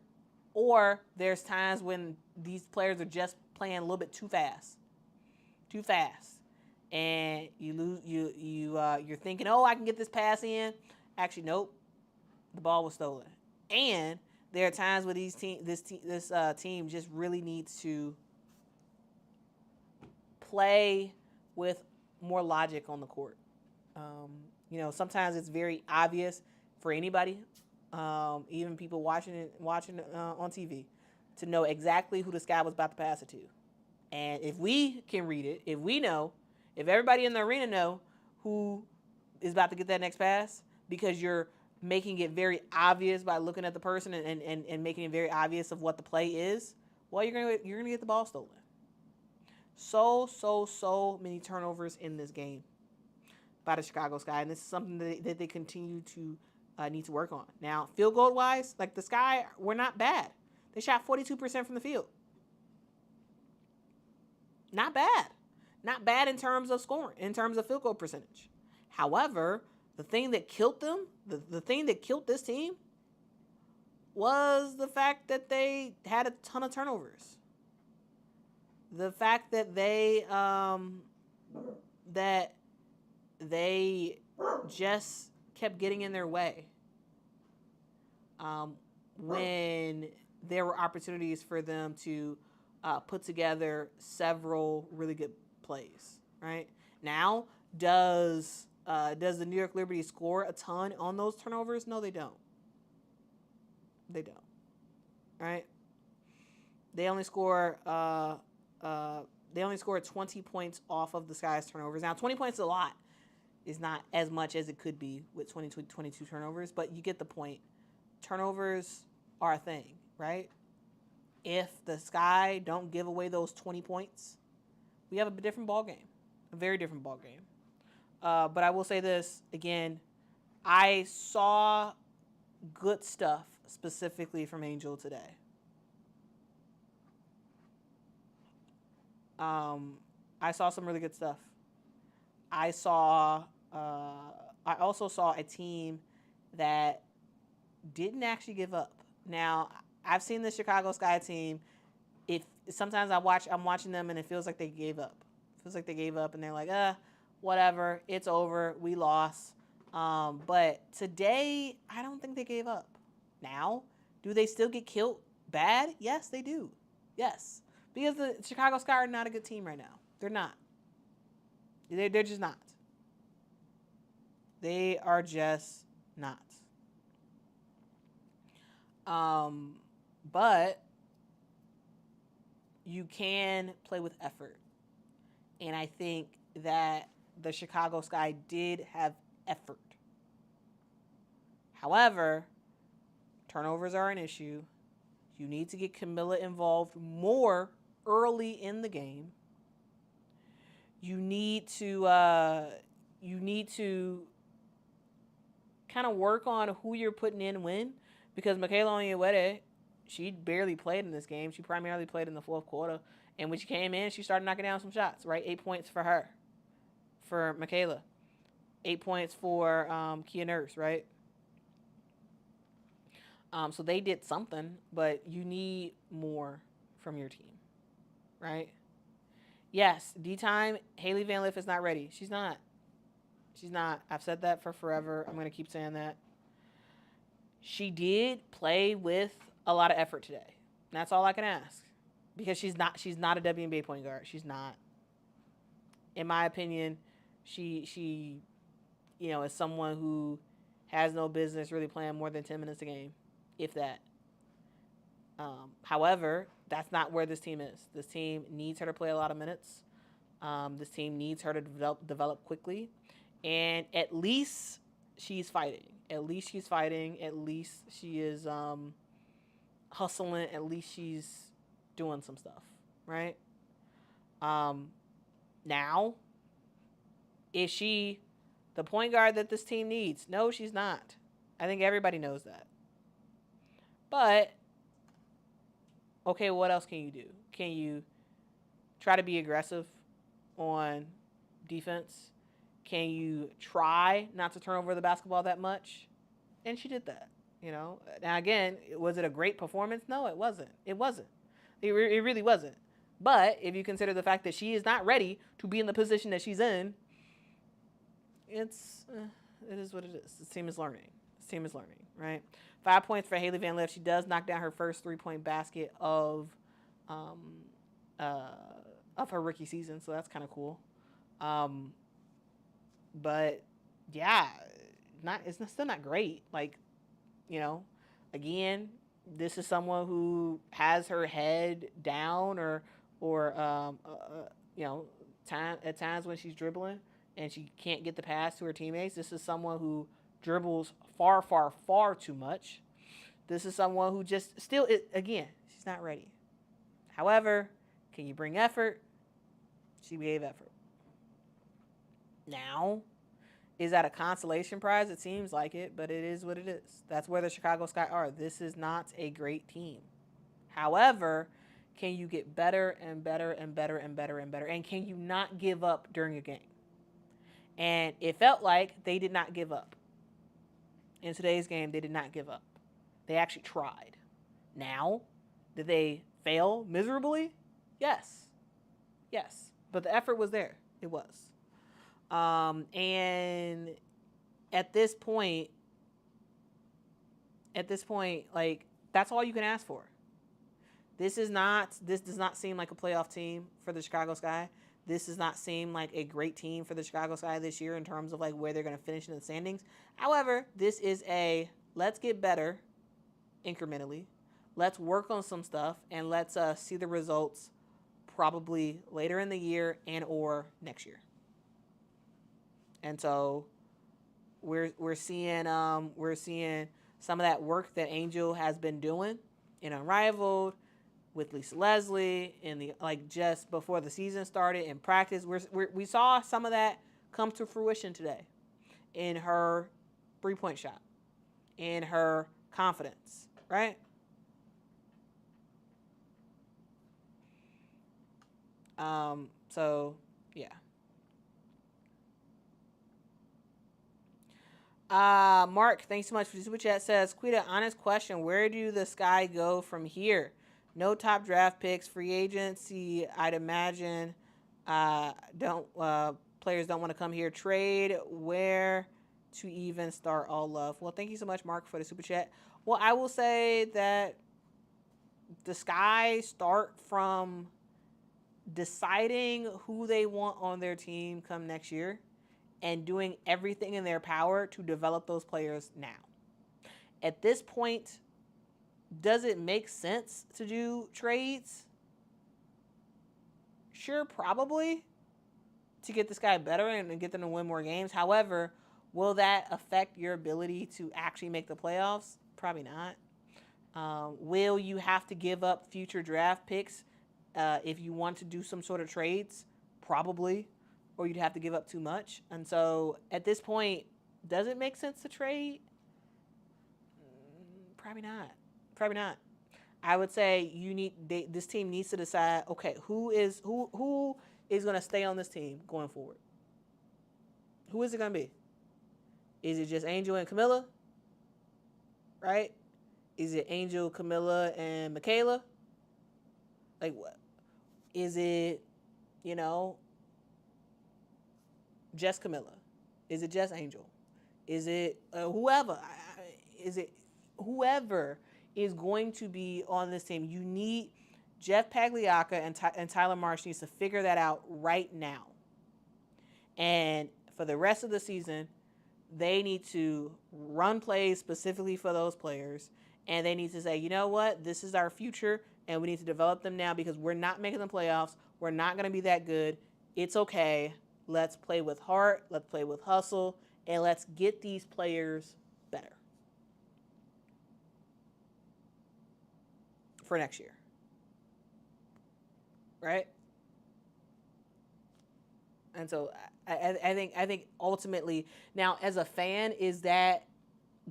Or there's times when these players are just playing a little bit too fast, and you lose. You're thinking, oh, I can get this pass in. Actually, nope, the ball was stolen. And there are times where this team just really needs to play with more logic on the court. Sometimes it's very obvious for anybody, even people watching on TV, to know exactly who this guy was about to pass it to. And if we can read it, if everybody in the arena know who is about to get that next pass, because you're making it very obvious by looking at the person and making it very obvious of what the play is, well, you're gonna get the ball stolen. So many turnovers in this game by the Chicago Sky, and this is something that they continue to need to work on. Now, field goal wise, like the Sky were not bad. They shot 42% from the field. Not bad. Not bad in terms of scoring, in terms of field goal percentage. However, the thing that killed them, the thing that killed this team, was the fact that they had a ton of turnovers. The fact that they just kept getting in their way when there were opportunities for them to put together several really good plays. Right now, does the New York Liberty score a ton on those turnovers? No, they don't. They don't. Right? They only score 20 points off of the Sky's turnovers. Now, 20 points is a lot. Is not as much as it could be with 22 turnovers, but you get the point. Turnovers are a thing, right? If the Sky don't give away those 20 points, we have a different ball game, a very different ball game. But I will say this again: I saw good stuff specifically from Angel today. I saw some really good stuff. I also saw a team that didn't actually give up. Now, I've seen the Chicago Sky team. If sometimes I'm watching them and it feels like they gave up. It feels like they gave up and they're like, whatever, it's over, we lost. But today, I don't think they gave up. Now, do they still get killed bad? Yes, they do. Yes, because the Chicago Sky are not a good team right now. They're not. They're just not. They are just not. But you can play with effort. And I think that the Chicago Sky did have effort. However, turnovers are an issue. You need to get Camilla involved more early in the game. You need to kind of work on who you're putting in when, because Michaela Onyenwere, she barely played in this game. She primarily played in the fourth quarter, and when she came in, she started knocking down some shots. Right, 8 points for her, for Michaela, 8 points for Kia Nurse. Right. So they did something, but you need more from your team, right? Yes, D-time, Haley Van Lith is not ready. She's not. I've said that for forever. I'm going to keep saying that. She did play with a lot of effort today. That's all I can ask. Because she's not a WNBA point guard. She's not. In my opinion, she is someone who has no business really playing more than 10 minutes a game, if that. However, that's not where this team is. This team needs her to play a lot of minutes. This team needs her to develop quickly. And at least she's fighting. At least she is hustling. At least she's doing some stuff, right? Now, is she the point guard that this team needs? No, she's not. I think everybody knows that. But, okay, what else can you do? Can you try to be aggressive on defense? Can you try not to turn over the basketball that much? And she did that, you know. Now, again, was it a great performance? No, it wasn't. It wasn't. It really wasn't. But if you consider the fact that she is not ready to be in the position that she's in, it is what it is. This team is learning. This team is learning, right? 5 points for Haley Van Lith. She does knock down her first 3-point basket of her rookie season, so that's kind of cool. But yeah, it's still not great. Like, you know, again, this is someone who has her head down, or you know, at times when she's dribbling and she can't get the pass to her teammates. This is someone who dribbles far, far, far too much. This is someone who just still, again, she's not ready. However, can you bring effort? She gave effort. Now, is that a consolation prize? It seems like it, but it is what it is. That's where the Chicago Sky are. This is not a great team. However, can you get better and better and better and better and better? And can you not give up during a game? And it felt like they did not give up. In today's game, they did not give up. They actually tried. Now, did they fail miserably? Yes. Yes. But the effort was there. It was. And at this point, like, that's all you can ask for. This does not seem like a playoff team for the Chicago Sky. This does not seem like a great team for the Chicago Sky this year in terms of like where they're going to finish in the standings. However, this is let's get better incrementally. Let's work on some stuff and let's see the results probably later in the year and or next year. And so we're seeing some of that work that Angel has been doing in Unrivaled, with Lisa Leslie, in the just before the season started in practice. We saw some of that come to fruition today in her 3-point shot, in her confidence, right? So yeah. Mark, thanks so much for the super chat. Says, Quita, honest question, where do the Sky go from here? No top draft picks, free agency, I'd imagine. Players don't want to come here. Trade, where to even start? All love. Well, thank you so much, Mark, for the super chat. Well, I will say that the Sky start from deciding who they want on their team come next year and doing everything in their power to develop those players now. At this point, does it make sense to do trades? Sure, probably, to get this guy better and get them to win more games. However, will that affect your ability to actually make the playoffs? Probably not. Will you have to give up future draft picks if you want to do some sort of trades? Probably. Or you'd have to give up too much. And so at this point, does it make sense to trade? Probably not. Probably not. I would say this team needs to decide, okay, who is going to stay on this team going forward? Who is it going to be? Is it just Angel and Camilla? Right? Is it Angel, Camilla, and Michaela? Like, what? Is it, just Camilla? Is it just Angel? Is it whoever? Is it whoever is going to be on this team? You need Jeff Pagliacca and Tyler Marsh needs to figure that out right now. And for the rest of the season, they need to run plays specifically for those players. And they need to say, you know what? This is our future, and we need to develop them now because we're not making the playoffs. We're not going to be that good. It's okay. Let's play with heart. Let's play with hustle. And let's get these players better for next year. Right? And so I think ultimately, now as a fan, is that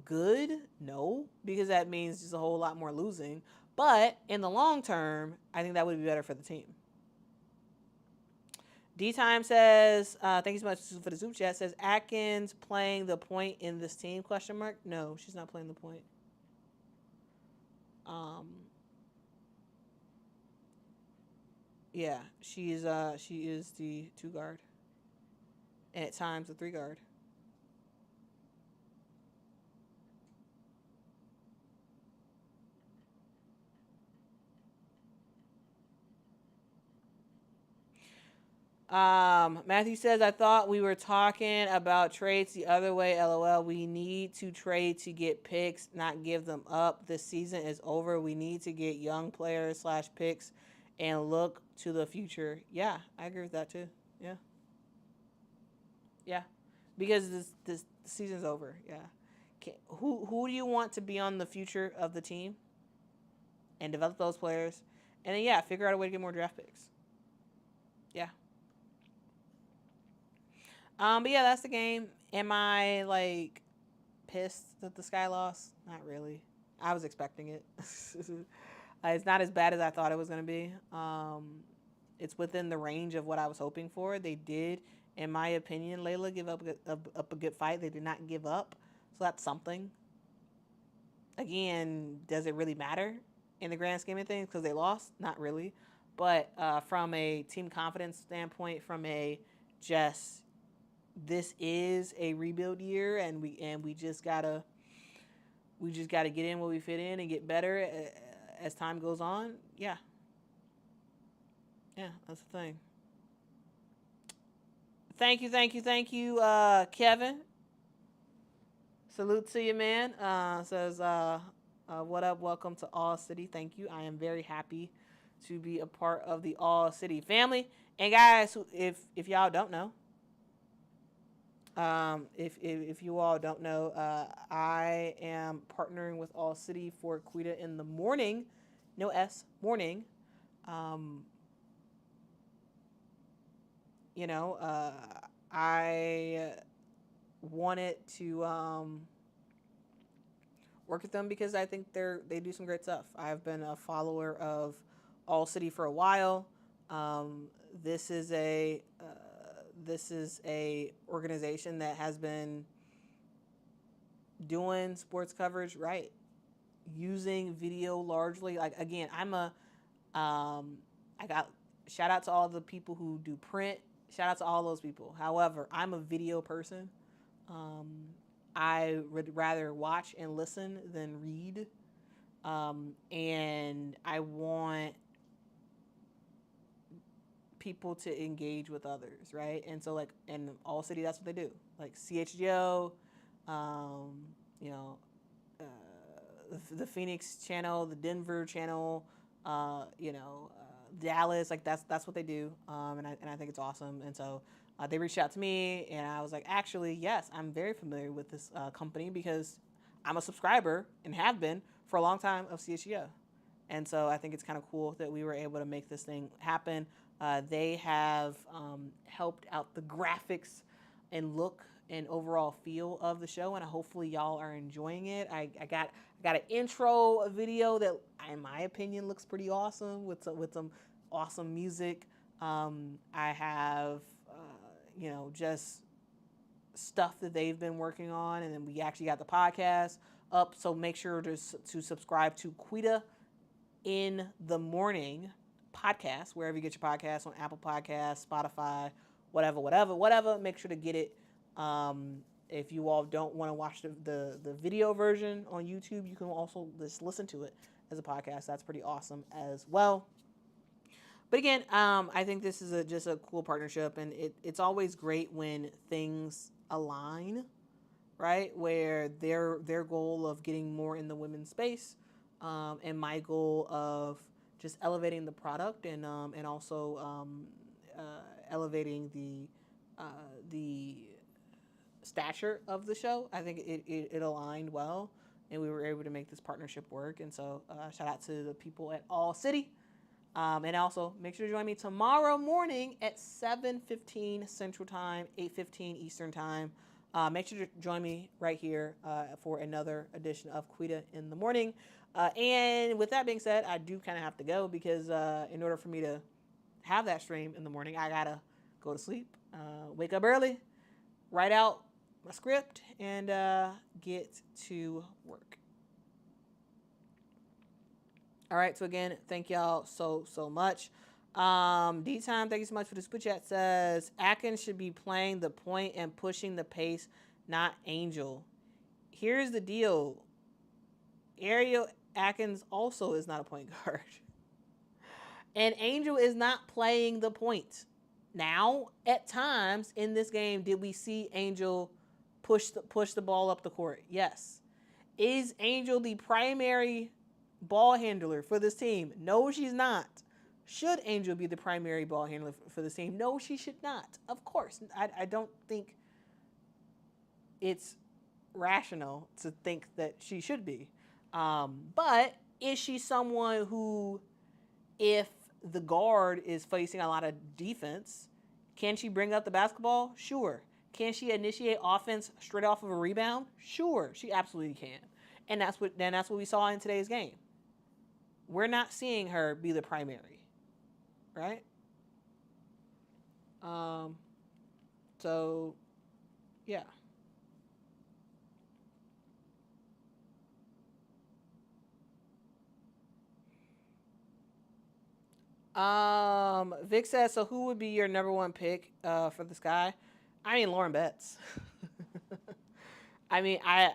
good? No, because that means just a whole lot more losing. But in the long term, I think that would be better for the team. D Time says, thank you so much for the super chat. Says Atkins playing the point in this team? Question mark. No, she's not playing the point. Yeah, she is the 2 guard, and at times the 3 guard. Matthew says, I thought we were talking about trades the other way. LOL. We need to trade to get picks, not give them up. This season is over. We need to get young players / picks and look to the future. Yeah, I agree with that too. Yeah. Yeah. Because this season's over. Yeah. Who do you want to be on the future of the team and develop those players? And then, yeah, figure out a way to get more draft picks. Yeah. But yeah, that's the game. Am I like pissed that the Sky lost? Not really. I was expecting it. It's not as bad as I thought it was gonna be. It's within the range of what I was hoping for. They did, in my opinion, Layla give up a good fight. They did not give up, so that's something. Again, does it really matter in the grand scheme of things because they lost? Not really. But from a team confidence standpoint, from a just this is a rebuild year, and we just gotta get in where we fit in and get better as time goes on. Yeah, that's the thing. Thank you, Kevin. Salute to you, man. Says, what up? Welcome to All City. Thank you. I am very happy to be a part of the All City family. And guys, if y'all don't know, if you all don't know, I am partnering with All City for Quita in the morning, no S, morning. I wanted to work with them because I think they do some great stuff. I've been a follower of All City for a while. This is a organization that has been doing sports coverage right, using video largely. Like again, I got shout out to all the people who do print. Shout out to all those people. However, I'm a video person. I would rather watch and listen than read. And I want people to engage with others, right? And so, like, in All City, that's what they do. Like CHGO, you know, the Phoenix channel, the Denver channel, Dallas, like that's what they do, and I think it's awesome. And so they reached out to me, and I was like, actually, yes, I'm very familiar with this company because I'm a subscriber and have been for a long time of CHGO. And so I think it's kind of cool that we were able to make this thing happen. They have helped out the graphics and look and overall feel of the show, and hopefully y'all are enjoying it. I got an intro video that, in my opinion, looks pretty awesome with some awesome music. I have just stuff that they've been working on, and then we actually got the podcast up. So make sure to subscribe to Quita in the Morning podcast, wherever you get your podcasts, on Apple Podcasts, Spotify, whatever. Make sure to get it. If you all don't want to watch the video version on YouTube, you can also just listen to it as a podcast. That's pretty awesome as well. But again, I think this is just a cool partnership, and it's always great when things align, right? Where their goal of getting more in the women's space, and my goal of just elevating the product and also elevating the stature of the show. I think it aligned well, and we were able to make this partnership work. And so shout out to the people at All City. And also make sure to join me tomorrow morning at 7:15 Central Time, 8:15 Eastern Time. Make sure to join me right here for another edition of Quita in the Morning. And with that being said, I do kind of have to go because in order for me to have that stream in the morning, I gotta go to sleep, wake up early, write out my script, and get to work. All right, so again, thank y'all so much. D-Time, thank you so much for the super chat. Says, Atkins should be playing the point and pushing the pace, not Angel. Here's the deal. Ariel Atkins also is not a point guard. And Angel is not playing the point. Now, at times in this game, did we see Angel push the ball up the court? Yes. Is Angel the primary ball handler for this team? No, she's not. Should Angel be the primary ball handler for this team? No, she should not. Of course. I don't think it's rational to think that she should be. But is she someone who, if the guard is facing a lot of defense, can she bring up the basketball? Sure. Can she initiate offense straight off of a rebound? Sure, she absolutely can. And that's what we saw in today's game. We're not seeing her be the primary, right? So, yeah. Vic says, so who would be your number one pick for this guy? I mean, Lauren Betts. I mean, I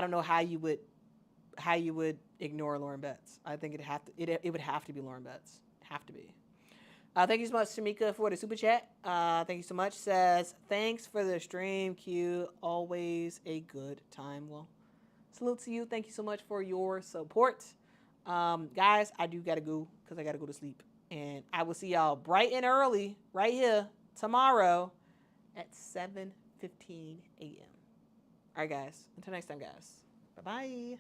don't know how you would ignore Lauren Betts. I think it would have to be Lauren Betts. Have to be. Thank you so much, Shamika, for the super chat. Thank you so much. Says, thanks for the stream, Q. Always a good time. Well, salute to you. Thank you so much for your support. Guys, I do got to go because I got to go to sleep. And I will see y'all bright and early right here tomorrow at 7:15 a.m. All right, guys. Until next time, guys. Bye-bye.